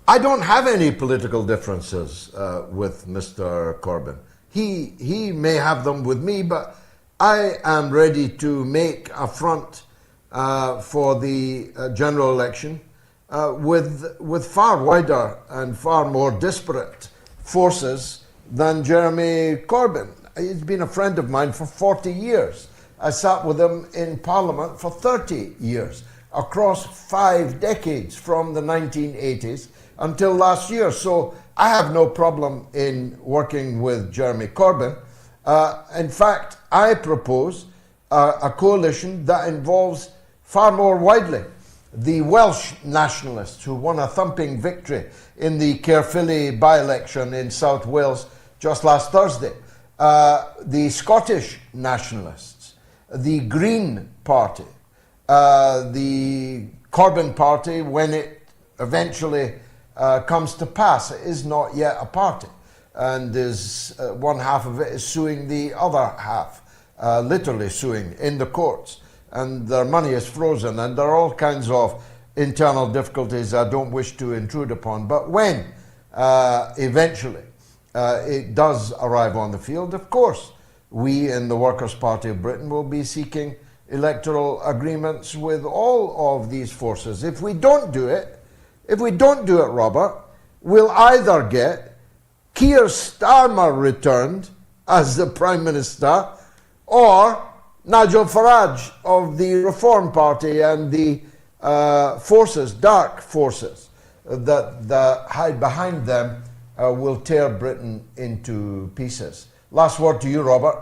I don't have any political differences with Mr. Corbyn. He may have them with me, but I am ready to make a front for the general election with far wider and far more disparate forces than Jeremy Corbyn. He's been a friend of mine for 40 years. I sat with him in Parliament for 30 years, across 5 decades from the 1980s until last year. So I have no problem in working with Jeremy Corbyn. In fact, I propose a coalition that involves far more widely the Welsh nationalists who won a thumping victory in the Caerphilly by-election in South Wales just last Thursday, the Scottish nationalists, the Green Party, the Corbyn Party, when it eventually comes to pass. It is not yet a party, and is one half of it is suing the other half, literally suing in the courts, and their money is frozen, and there are all kinds of internal difficulties I don't wish to intrude upon. But when eventually it does arrive on the field, of course, we in the Workers' Party of Britain will be seeking electoral agreements with all of these forces. If we don't do it, Robert, we'll either get Keir Starmer returned as the Prime Minister, or Nigel Farage of the Reform Party and the dark forces that hide behind them will tear Britain into pieces. Last word to you, Robert.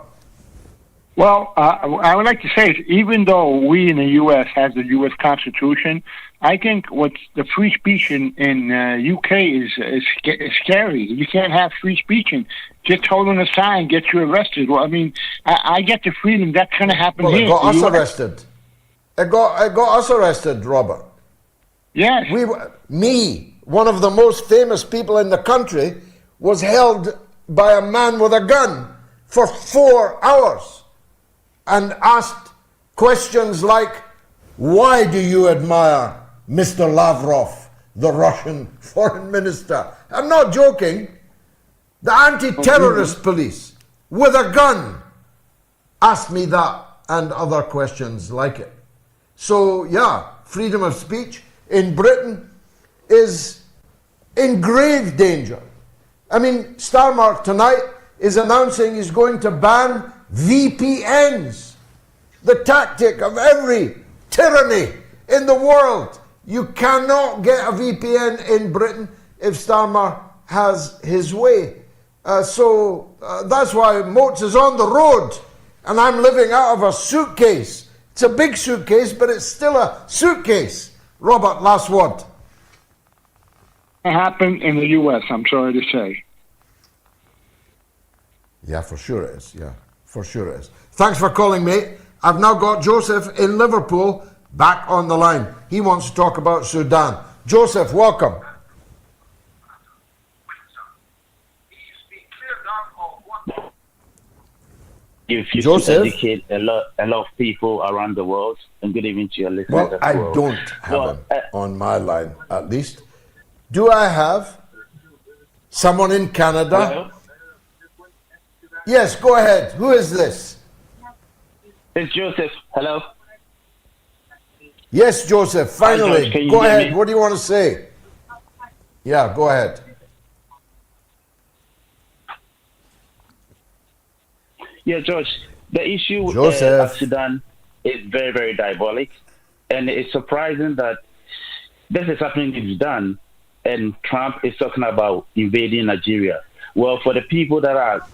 Well, I would like to say, even though we in the U.S. has the U.S. Constitution, I think what's the free speech in UK is scary. You can't have free speech and just holding a sign gets you arrested. Well, I mean, I get the freedom. That's going to happen here. It got us arrested. It got us arrested, Robert. Yes. Me, one of the most famous people in the country, was held by a man with a gun for 4 hours and asked questions like, why do you admire Mr. Lavrov, the Russian foreign minister? I'm not joking. The anti-terrorist police with a gun asked me that and other questions like it. So yeah, freedom of speech in Britain is in grave danger. I mean, Starmark tonight is announcing he's going to ban VPNs, the tactic of every tyranny in the world. You cannot get a VPN in Britain if Starmer has his way. So that's why MOATS is on the road and I'm living out of a suitcase. It's a big suitcase, but it's still a suitcase. Robert, last word. It happened in the U.S., I'm sorry to say. Yeah, for sure it is. Yeah, for sure it is. Thanks for calling, mate. I've now got Joseph in Liverpool back on the line. He wants to talk about Sudan. Joseph, welcome. If you Joseph? educate a lot of people around the world, and good evening to your listeners. Well, I don't have him on my line, at least. Do I have someone in Canada? Hello? Yes, go ahead. Who is this? It's Joseph. Hello? Yes, Joseph, finally. George, go ahead. What do you want to say? Yeah, go ahead. Yeah, George, the issue with Joseph. Sudan is very, very diabolic. And it's surprising that this is happening in Sudan and Trump is talking about invading Nigeria. Well, for the people that are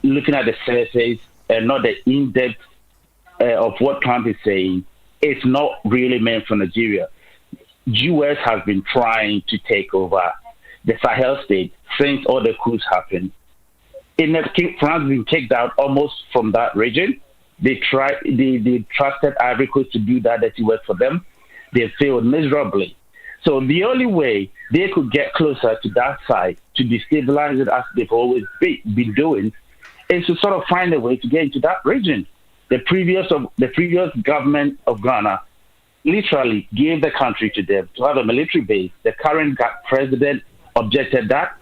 looking at the surface and not the in-depth of what Trump is saying, it's not really meant for Nigeria. U.S. has been trying to take over the Sahel state since all the coups happened. France has been kicked out almost from that region. They trusted Ivory Coast to do that dirty work for them. They failed miserably. So the only way they could get closer to that side to destabilize it, as they've always been doing, is to sort of find a way to get into that region. The previous government of Ghana literally gave the country to them to have a military base. The current president objected that.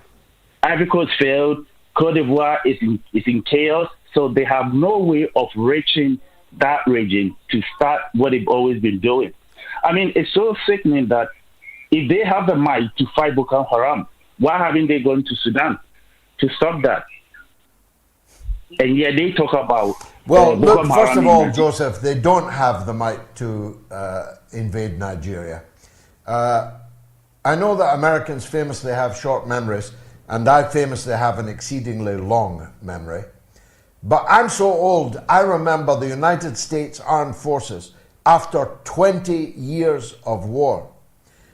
Ivory Coast failed. Cote d'Ivoire is in chaos, so they have no way of reaching that region to start what they've always been doing. I mean, it's so sickening that if they have the might to fight Boko Haram, why haven't they gone to Sudan to stop that? And yet they talk about... Well, look, first of all, Joseph, they don't have the might to invade Nigeria. I know that Americans famously have short memories, and I famously have an exceedingly long memory. But I'm so old, I remember the United States Armed Forces, after 20 years of war,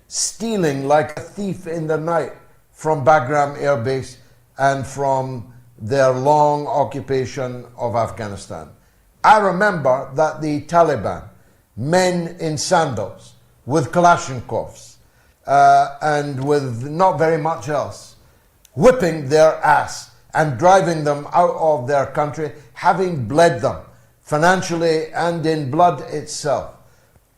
stealing like a thief in the night from Bagram Air Base and from their long occupation of Afghanistan. I remember that the Taliban, men in sandals, with Kalashnikovs, and with not very much else, whipping their ass and driving them out of their country, having bled them financially and in blood itself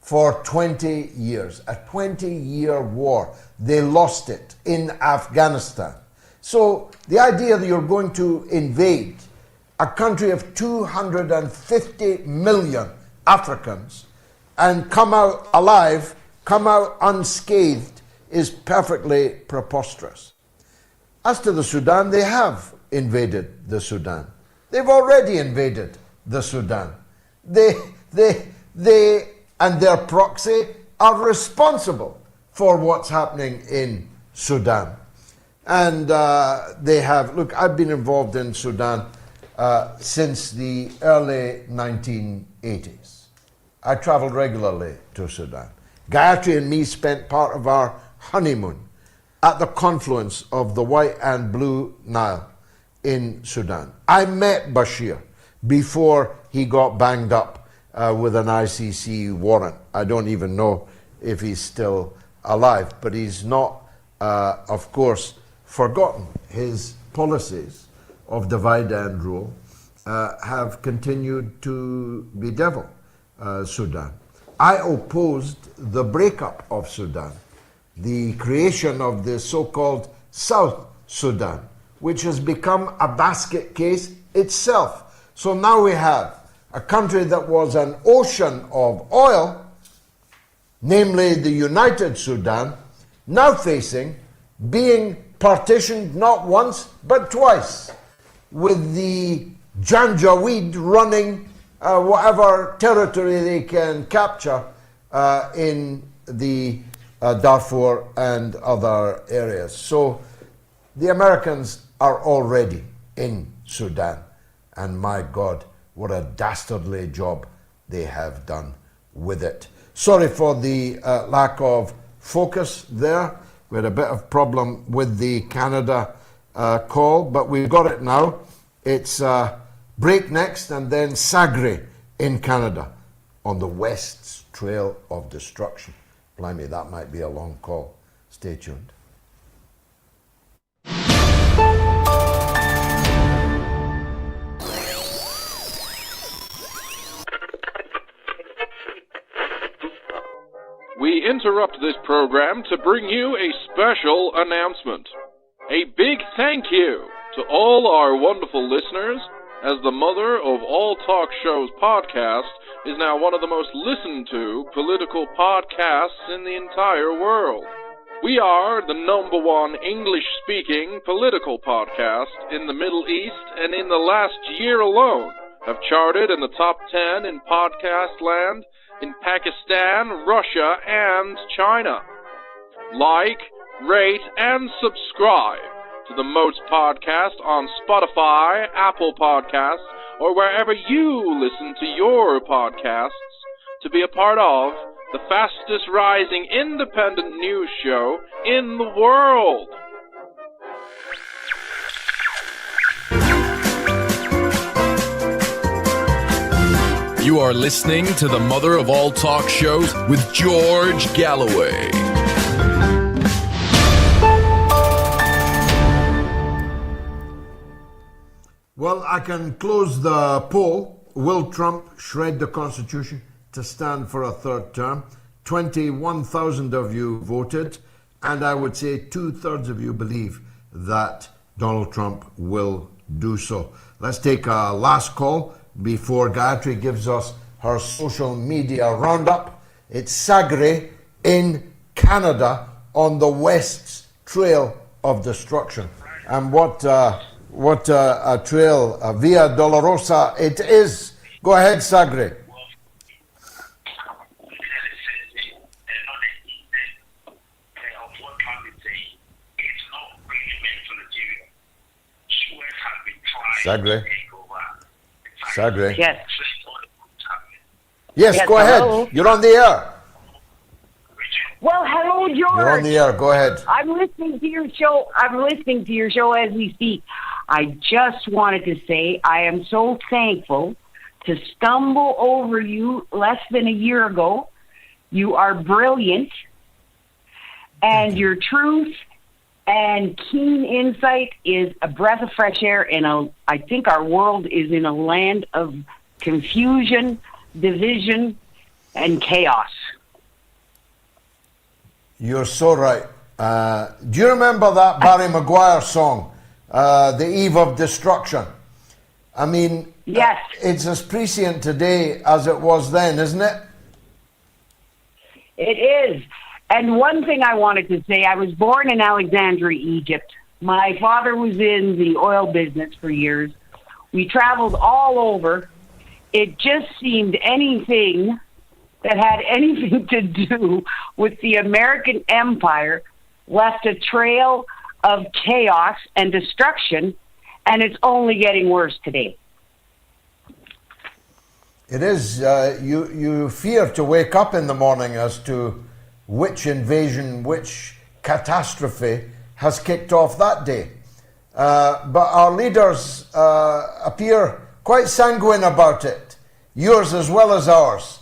for 20 years. A 20-year war. They lost it in Afghanistan. So the idea that you're going to invade a country of 250 million Africans and come out alive, come out unscathed, is perfectly preposterous. As to the Sudan, they have invaded the Sudan. They've already invaded the Sudan. They and their proxy are responsible for what's happening in Sudan. And they have, look, I've been involved in Sudan since the early 1980s. I traveled regularly to Sudan. Gayatri and me spent part of our honeymoon at the confluence of the White and Blue Nile in Sudan. I met Bashir before he got banged up with an ICC warrant. I don't even know if he's still alive, but he's not, of course, forgotten. His policies of divide and rule have continued to bedevil Sudan. I opposed the breakup of Sudan, the creation of the so-called South Sudan, which has become a basket case itself. So now we have a country that was an ocean of oil, namely the United Sudan, now facing being partitioned not once but twice, with the Janjaweed running whatever territory they can capture in the Darfur and other areas. So the Americans are already in Sudan, and my God, what a dastardly job they have done with it. Sorry for the lack of focus there. We had a bit of problem with the Canada call, but we've got it now. It's break next, and then Sagre in Canada on the West's Trail of Destruction. Blimey, that might be a long call. Stay tuned. We interrupt this program to bring you a special announcement. A big thank you to all our wonderful listeners, as the Mother of All Talk Shows podcast is now one of the most listened to political podcasts in the entire world. We are the #1 English-speaking political podcast in the Middle East, and in the last year alone have charted in the top 10 in podcast land in Pakistan, Russia, and China. Like, rate, and subscribe to the MOATS podcast on Spotify, Apple Podcasts, or wherever you listen to your podcasts to be a part of the fastest rising independent news show in the world. You are listening to the Mother of All Talk Shows with George Galloway. Well, I can close the poll. Will Trump shred the Constitution to stand for a third term? 21,000 of you voted, and I would say 2/3 of you believe that Donald Trump will do so. Let's take a last call before Gayatri gives us her social media roundup. It's Sagre in Canada on the West's Trail of Destruction. And what a trail, a Via Dolorosa it is. Go ahead, Sagre. Sagre. Yes. Yes, go hello. ahead. You're on the air. Well, hello, George. You're on the air. Go ahead. I'm listening to your show. As we speak. I just wanted to say I am so thankful to stumble over you less than a year ago. You are brilliant, and your truth and keen insight is a breath of fresh air. And I think our world is in a land of confusion, division, and chaos. You're so right. Do you remember that Barry Maguire song, The Eve of Destruction? I mean, yes. It's as prescient today as it was then, isn't it? It is. And one thing I wanted to say, I was born in Alexandria, Egypt. My father was in the oil business for years. We traveled all over. It just seemed anything that had anything to do with the American empire left a trail of chaos and destruction, and it's only getting worse today. It is. You fear to wake up in the morning as to which invasion, which catastrophe has kicked off that day. But our leaders appear quite sanguine about it, yours as well as ours.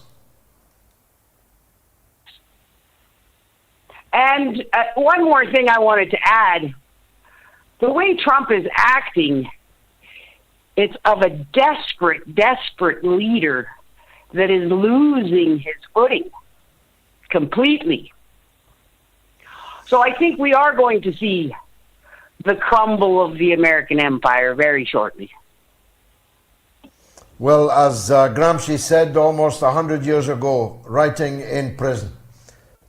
And one more thing I wanted to add. The way Trump is acting, it's of a desperate leader that is losing his footing completely. So I think we are going to see the crumble of the American empire very shortly. Well, as Gramsci said almost 100 years ago, writing in prison,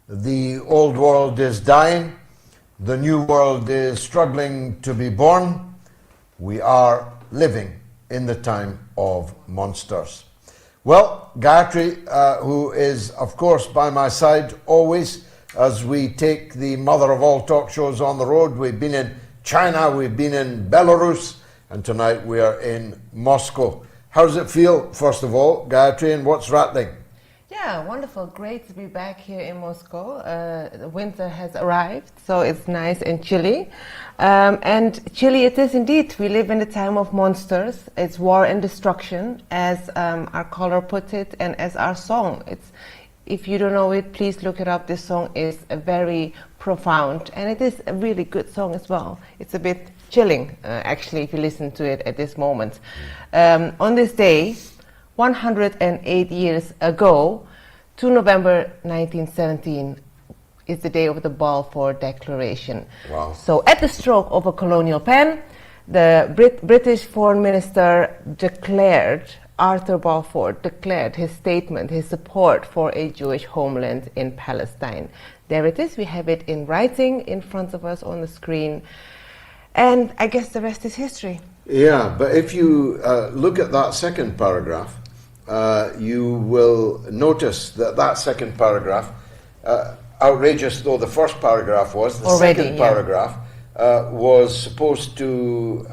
the old world is dying, the new world is struggling to be born. We are living in the time of monsters. Well, Gayatri, who is, of course, by my side always as we take the mother of all talk shows on the road. We've been in China, we've been in Belarus, and tonight we are in Moscow. How does it feel, first of all, Gayatri, and what's rattling? Yeah, wonderful. Great to be back here in Moscow. Winter has arrived, so it's nice and chilly. And chilly it is indeed. We live in the time of monsters. It's war and destruction, as our caller put it, and as our song. If you don't know it, please look it up. This song is very profound, and it is a really good song as well. It's a bit chilling, actually, if you listen to it at this moment. On this day, 108 years ago, 2 November 1917, is the day of the Balfour Declaration. Wow. So at the stroke of a colonial pen, the British Foreign Minister Arthur Balfour declared his statement, his support for a Jewish homeland in Palestine. There it is, we have it in writing in front of us on the screen, and I guess the rest is history. Yeah, but if you look at that second paragraph, you will notice that second paragraph, outrageous though the first paragraph was, the second paragraph was supposed to,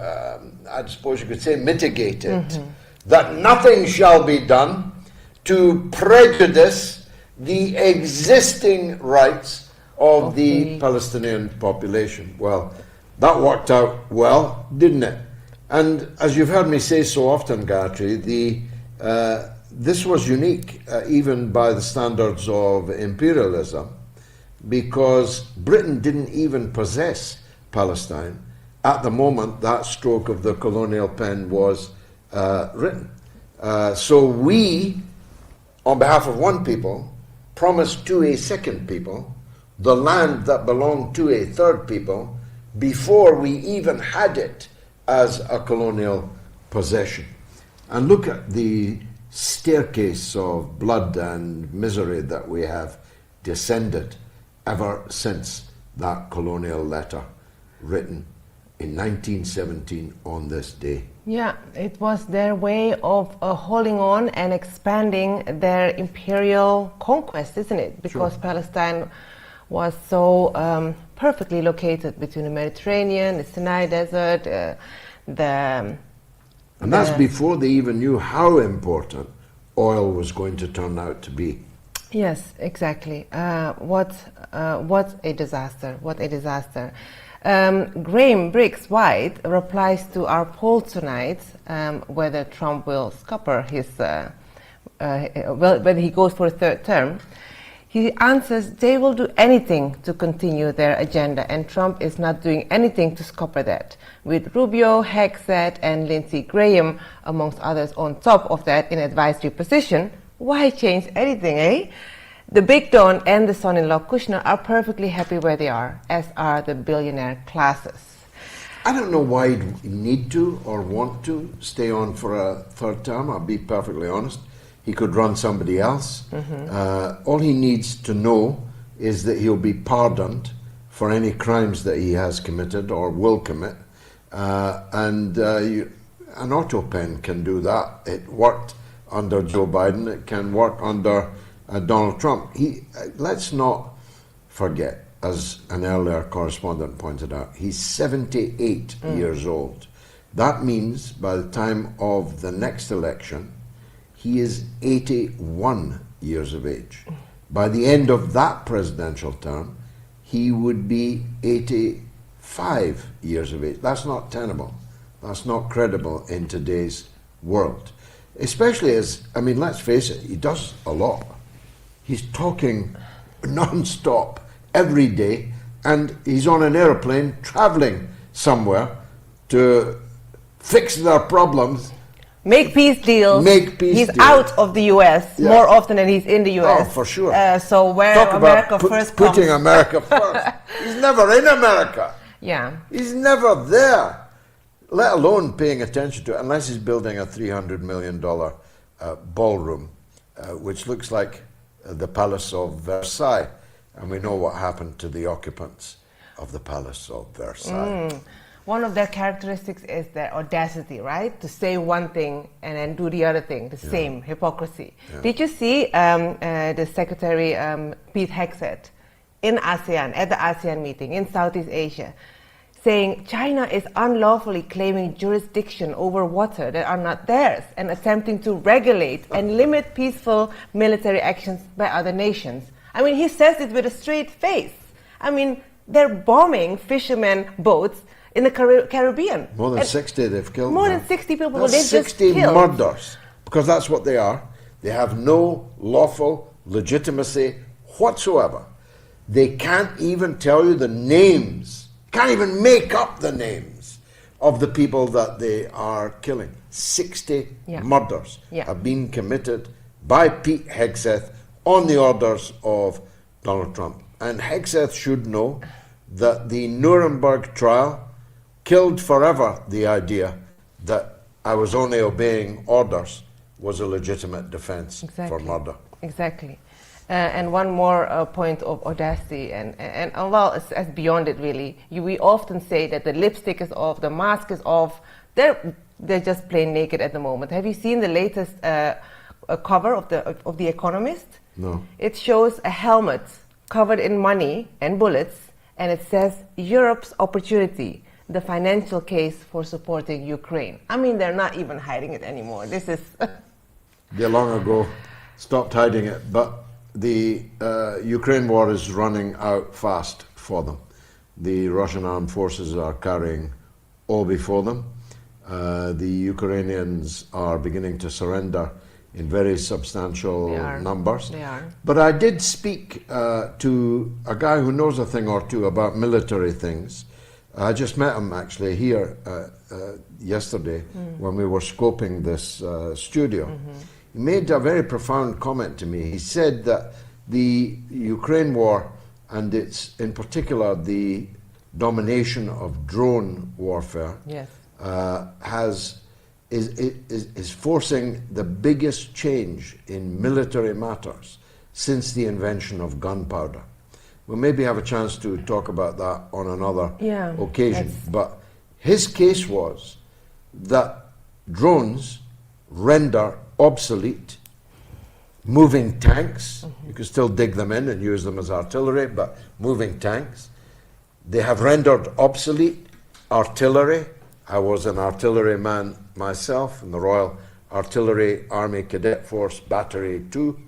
I suppose you could say, mitigate it. Mm-hmm. That nothing shall be done to prejudice the existing rights of the Palestinian population. Well, that worked out well, didn't it? And as you've heard me say so often, Gayatri, this was unique, even by the standards of imperialism, because Britain didn't even possess Palestine at the moment that stroke of the colonial pen was written. So we, on behalf of one people, promised to a second people the land that belonged to a third people before we even had it as a colonial possession. And look at the staircase of blood and misery that we have descended ever since that colonial letter written in 1917 on this day. Yeah, it was their way of holding on and expanding their imperial conquest, isn't it? Because sure. Palestine was so perfectly located between the Mediterranean, the Sinai Desert, and that's before they even knew how important oil was going to turn out to be. Yes, exactly. What a disaster! What a disaster! Graham Briggs White replies to our poll tonight whether Trump will scupper his whether he goes for a third term. He answers they will do anything to continue their agenda, and Trump is not doing anything to scupper that. With Rubio, Hegseth, and Lindsey Graham, amongst others, on top of that in advisory position, why change anything, eh? The Big Don and the son-in-law Kushner are perfectly happy where they are, as are the billionaire classes. I don't know why he'd need to or want to stay on for a third term, I'll be perfectly honest. He could run somebody else. Mm-hmm. All he needs to know is that he'll be pardoned for any crimes that he has committed or will commit. An auto pen can do that. It worked under Joe Biden. It can work under Donald Trump. Let's not forget, as an earlier correspondent pointed out, he's 78 years old. That means by the time of the next election, he is 81 years of age. By the end of that presidential term, he would be 85 years of age. That's not tenable. That's not credible in today's world. Especially as, I mean, let's face it, he does a lot. He's talking non-stop every day, and he's on an airplane traveling somewhere to fix their problems. Make peace deals. He's out of the U.S. more often than he's in the U.S. Oh, for sure. So where Talk America about first putting comes. America first. He's never in America. Yeah. He's never there, let alone paying attention to it, unless he's building a $300 million ballroom, which looks like the Palace of Versailles. And we know what happened to the occupants of the Palace of Versailles. One of their characteristics is their audacity, right? To say one thing and then do the other thing, the same, hypocrisy. Yeah. Did you see the Secretary Pete Hegseth in ASEAN, at the ASEAN meeting in Southeast Asia, saying China is unlawfully claiming jurisdiction over water that are not theirs and attempting to regulate and limit peaceful military actions by other nations? I mean, he says it with a straight face. I mean, they're bombing fishermen boats in the Caribbean. More than 60 they've killed. More now. than 60 people That's they've 60 just killed. murders, because that's what they are. They have no lawful legitimacy whatsoever. They can't even tell you the names, can't even make up the names of the people that they are killing. 60 murders have been committed by Pete Hegseth on the orders of Donald Trump. And Hegseth should know that the Nuremberg trial killed forever the idea that I was only obeying orders was a legitimate defense for murder. Exactly. And one more point of audacity, and well, it's beyond it really. We often say that the lipstick is off, the mask is off. They're just plain naked at the moment. Have you seen the latest cover of the Economist? No. It shows a helmet covered in money and bullets, and it says Europe's opportunity, the financial case for supporting Ukraine. I mean, they're not even hiding it anymore. This is... They long ago stopped hiding it, but the Ukraine war is running out fast for them. The Russian armed forces are carrying all before them. The Ukrainians are beginning to surrender in very substantial numbers. They are. But I did speak to a guy who knows a thing or two about military things. I just met him actually here yesterday when we were scoping this studio. He made a very profound comment to me. He said that the Ukraine war, and it's in particular the domination of drone warfare, is forcing the biggest change in military matters since the invention of gunpowder. We'll maybe have a chance to talk about that on another occasion. But his case was that drones render obsolete moving tanks. You can still dig them in and use them as artillery, but moving tanks. They have rendered obsolete artillery. I was an artilleryman myself in the Royal Artillery Army Cadet Force Battery 2.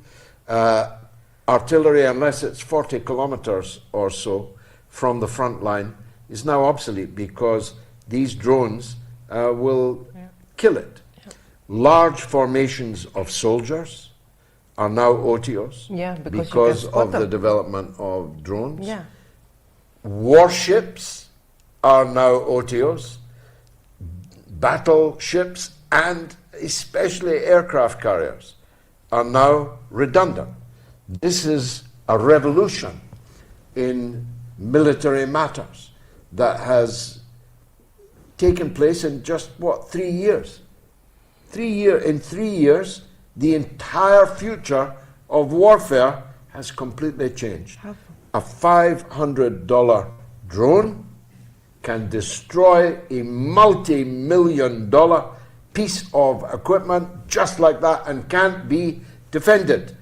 Artillery, unless it's 40 kilometers or so from the front line, is now obsolete because these drones will kill it. Large formations of soldiers are now OTOs because of the development of drones. Warships are now OTOs. Battleships and especially aircraft carriers are now redundant. This is a revolution in military matters that has taken place in just, 3 years? In 3 years, the entire future of warfare has completely changed. A $500 drone can destroy a multi-million-dollar piece of equipment just like that and can't be defended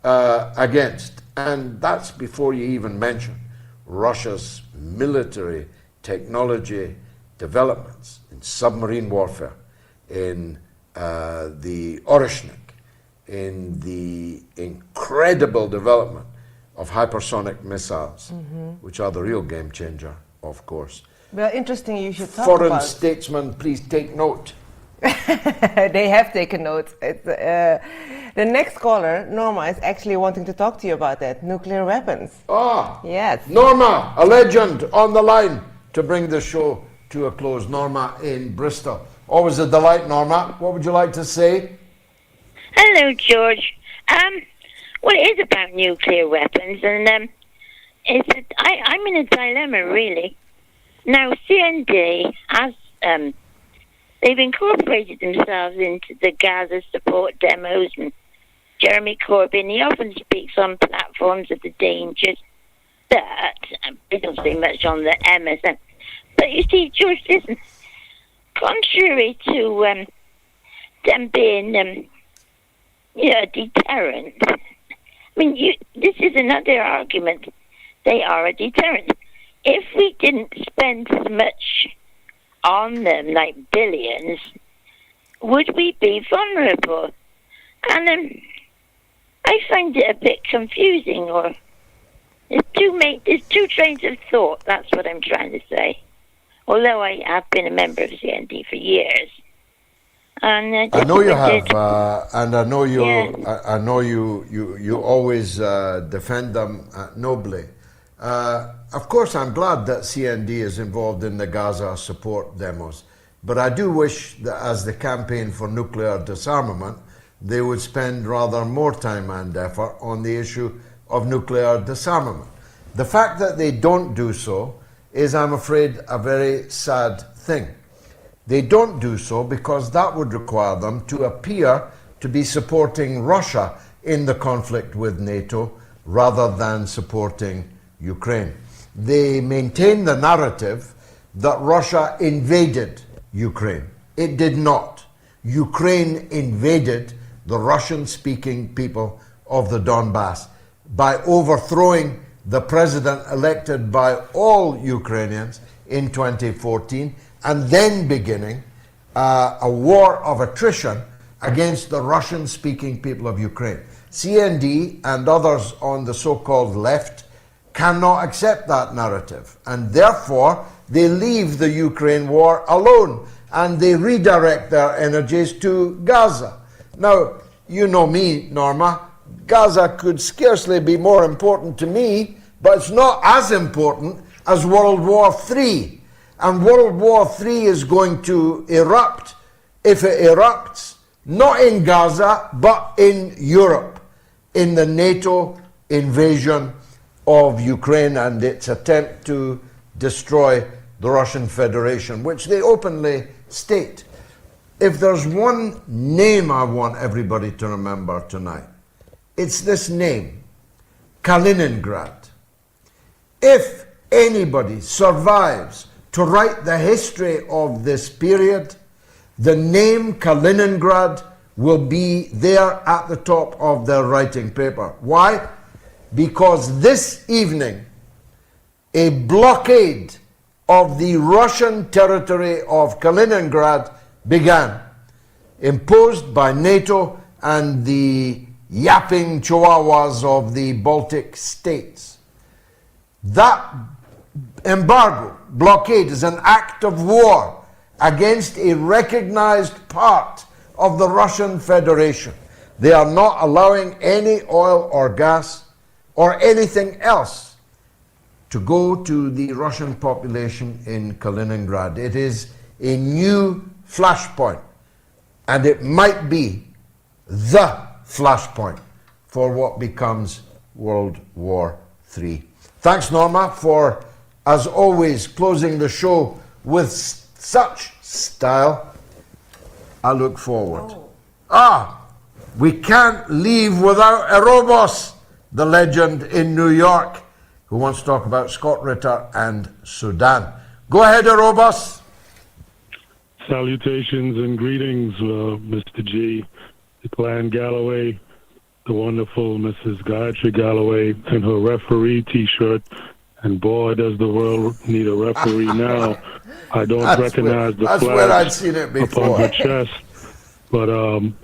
against. And that's before you even mention Russia's military technology developments in submarine warfare, in the Orishnik, in the incredible development of hypersonic missiles, which are the real game changer, of course. Well, interesting you should talk Foreign about. statesmen, please take note. They have taken notes. The next caller, Norma, is actually wanting to talk to you about that, nuclear weapons. Ah, yes. Norma, a legend on the line to bring the show to a close. Norma in Bristol. Always a delight, Norma. What would you like to say? Hello, George. Well, it is about nuclear weapons, and I'm in a dilemma, really. Now, CND has they've incorporated themselves into the Gaza support demos, and Jeremy Corbyn, he often speaks on platforms of the dangers that they don't say much on the MSN. But you see, George, listen, contrary to them being a deterrent, I mean, this is another argument. They are a deterrent. If we didn't spend as much on them, like billions, would we be vulnerable? And I find it a bit confusing, or there's two trains of thought. That's what I'm trying to say. Although I have been a member of CND for years, and I know you have, and I know you. Yeah. I know you always defend them nobly. Of course, I'm glad that CND is involved in the Gaza support demos, but I do wish that as the campaign for nuclear disarmament, they would spend rather more time and effort on the issue of nuclear disarmament. The fact that they don't do so is, I'm afraid, a very sad thing. They don't do so because that would require them to appear to be supporting Russia in the conflict with NATO rather than supporting Ukraine. They maintain the narrative that Russia invaded Ukraine. It did not. Ukraine invaded the Russian-speaking people of the Donbass by overthrowing the president elected by all Ukrainians in 2014 and then beginning a war of attrition against the Russian-speaking people of Ukraine. CND and others on the so-called left cannot accept that narrative, and therefore they leave the Ukraine war alone and they redirect their energies to Gaza. Now, you know me, Norma, Gaza could scarcely be more important to me, but it's not as important as World War III. And World War III is going to erupt, if it erupts, not in Gaza, but in Europe, in the NATO invasion of Ukraine and its attempt to destroy the Russian Federation, which they openly state. If there's one name I want everybody to remember tonight, it's this name, Kaliningrad. If anybody survives to write the history of this period, the name Kaliningrad will be there at the top of their writing paper. Why? Because this evening, a blockade of the Russian territory of Kaliningrad began, imposed by NATO and the yapping chihuahuas of the Baltic states. That embargo, blockade, is an act of war against a recognized part of the Russian Federation. They are not allowing any oil or gas or anything else to go to the Russian population in Kaliningrad. It is a new flashpoint, and it might be the flashpoint for what becomes World War III. Thanks, Norma, for, as always, closing the show with such style. I look forward. We can't leave without Erebos, the legend in New York, who wants to talk about Scott Ritter and Sudan. Go ahead, Erebos. Salutations and greetings, Mr. G, the clan Galloway, the wonderful Mrs. Gayatri Galloway in her referee T-shirt, and boy, does the world need a referee now. I don't recognize the flag upon her chest. But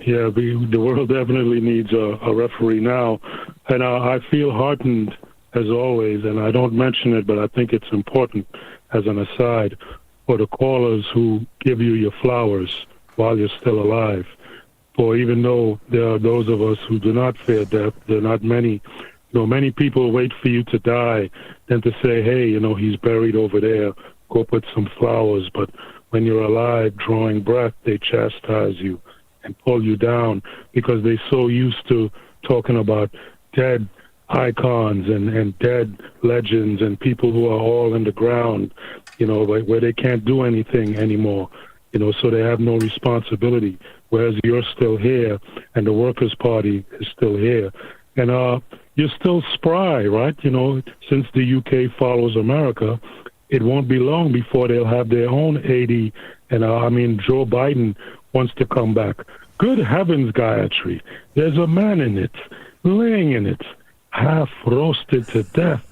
yeah, the world definitely needs a referee now. And I feel heartened, as always, and I don't mention it, but I think it's important as an aside, for the callers who give you your flowers while you're still alive. For even though there are those of us who do not fear death, there are not many, many people wait for you to die than to say, hey, he's buried over there, go put some flowers. But when you're alive, drawing breath, they chastise you and pull you down because they're so used to talking about dead icons and dead legends and people who are all in the ground, where they can't do anything anymore, so they have no responsibility, whereas you're still here and the Workers' Party is still here. And you're still spry, right? Since the UK follows America, it won't be long before they'll have their own 80. And Joe Biden wants to come back. Good heavens, Gayatri, there's a man in it, laying in it, half roasted to death.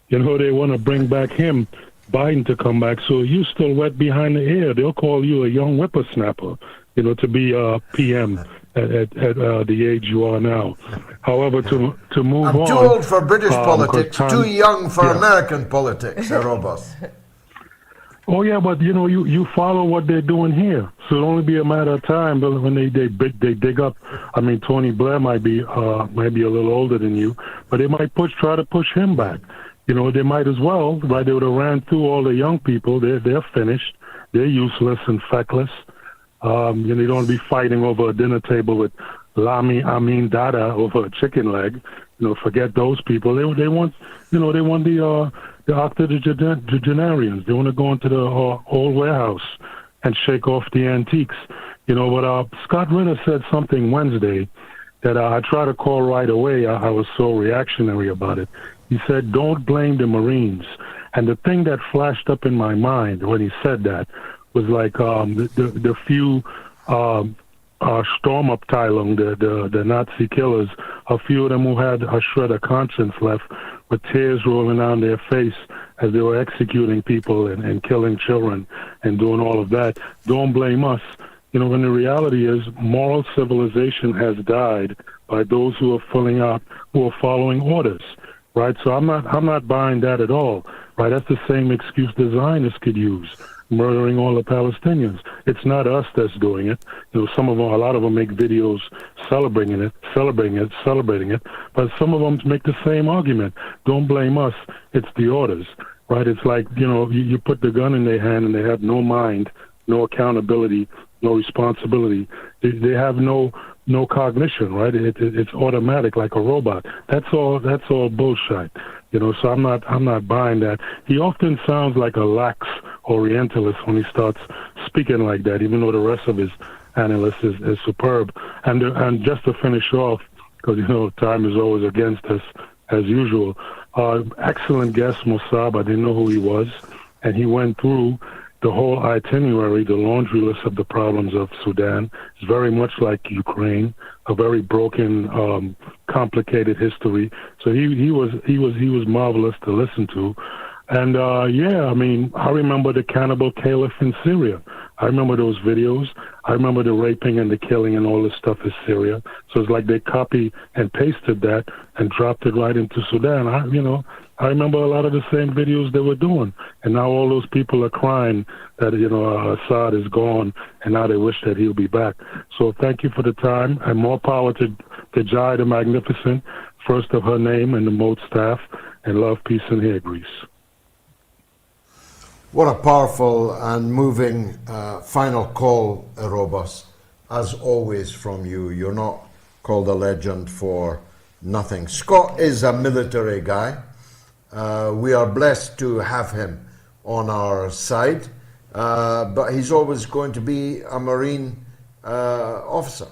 They want to bring back him, Biden, to come back. So you still wet behind the ear. They'll call you a young whippersnapper, to be PM at the age you are now. However, to move on... I'm too old for British politics, too young for American politics, Robos. Oh, yeah, but, you follow what they're doing here. So it'll only be a matter of time but when they dig up. Tony Blair might be a little older than you, but they might try to push him back. They might as well, right? They would have ran through all the young people. They're finished. They're useless and feckless. They don't be fighting over a dinner table with Lami Amin Dada over a chicken leg. Forget those people. They want the octogenarians. They want to go into the old warehouse and shake off the antiques. But Scott Ritter said something Wednesday that I tried to call right away. I was so reactionary about it. He said, don't blame the Marines. And the thing that flashed up in my mind when he said that was like the few Sturmabteilung, the Nazi killers, a few of them who had a shred of conscience left with tears rolling down their face as they were executing people and killing children and doing all of that. Don't blame us. When the reality is moral civilization has died by those who are following orders, right? So I'm not buying that at all, right? That's the same excuse the Zionists could use, murdering all the Palestinians. It's not us that's doing it. A lot of them make videos celebrating it, but some of them make the same argument. Don't blame us. It's the orders, right? It's like, you put the gun in their hand and they have no mind, no accountability, no responsibility. They have no cognition, right? It's automatic like a robot. That's all bullshit. So I'm not buying that. He often sounds like a lax Orientalist when he starts speaking like that, even though the rest of his analysis is superb. And just to finish off, because time is always against us as usual. Excellent guest, Mosaab. I didn't know who he was, and he went through the whole itinerary, the laundry list of the problems of Sudan. It's very much like Ukraine, a very broken, complicated history. So he was marvelous to listen to. And I remember the cannibal caliph in Syria. I remember those videos. I remember the raping and the killing and all this stuff in Syria. So it's like they copy and pasted that and dropped it right into Sudan. I remember a lot of the same videos they were doing. And now all those people are crying that, Assad is gone, and now they wish that he'll be back. So thank you for the time, and more power to Jai the Magnificent, first of her name, and the MOATS staff, and love, peace, and hair grease. What a powerful and moving final call, Robos. As always from you. You're not called a legend for nothing. Scott is a military guy. We are blessed to have him on our side, but he's always going to be a Marine officer.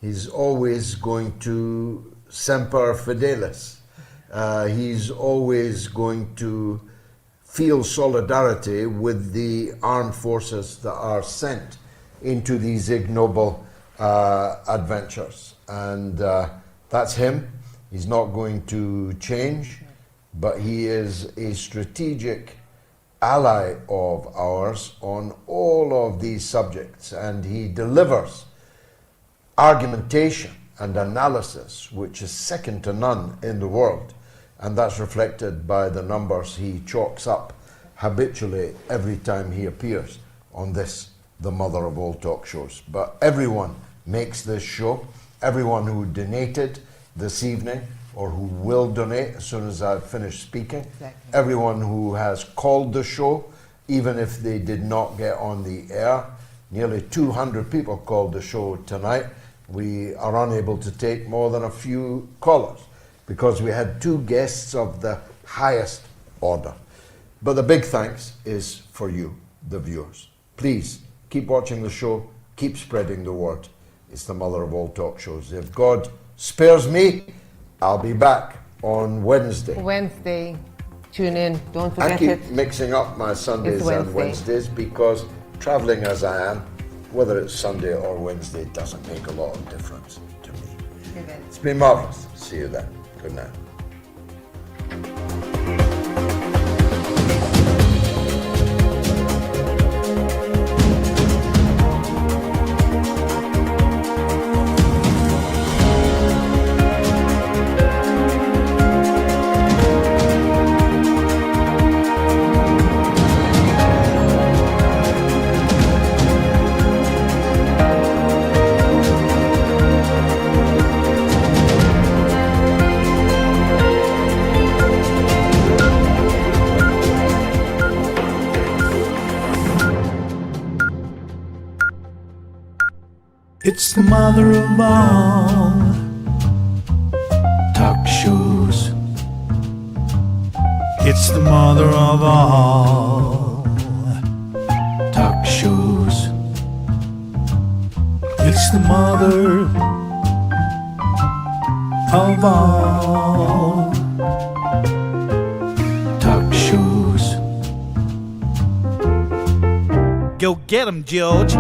He's always going to semper fidelis. He's always going to feel solidarity with the armed forces that are sent into these ignoble adventures. And that's him. He's not going to change, but he is a strategic ally of ours on all of these subjects, and he delivers argumentation and analysis which is second to none in the world, and that's reflected by the numbers he chalks up habitually every time he appears on this, the mother of all talk shows. But everyone makes this show, everyone who donated this evening or who will donate as soon as I've finished speaking, everyone who has called the show, even if they did not get on the air. Nearly 200 people called the show tonight. We are unable to take more than a few callers because we had two guests of the highest order. But the big thanks is for you, the viewers. Please keep watching the show, keep spreading the word. It's the mother of all talk shows. If God spares me, I'll be back on Wednesday. Tune in, don't forget it. I keep mixing up my Sundays and Wednesdays because traveling as I am, whether it's Sunday or Wednesday, doesn't make a lot of difference to me. It's been marvelous. See you then. Good night. It's the mother of all talk shows. It's the mother of all talk shows. It's the mother of all talk shows. Go get 'em, George.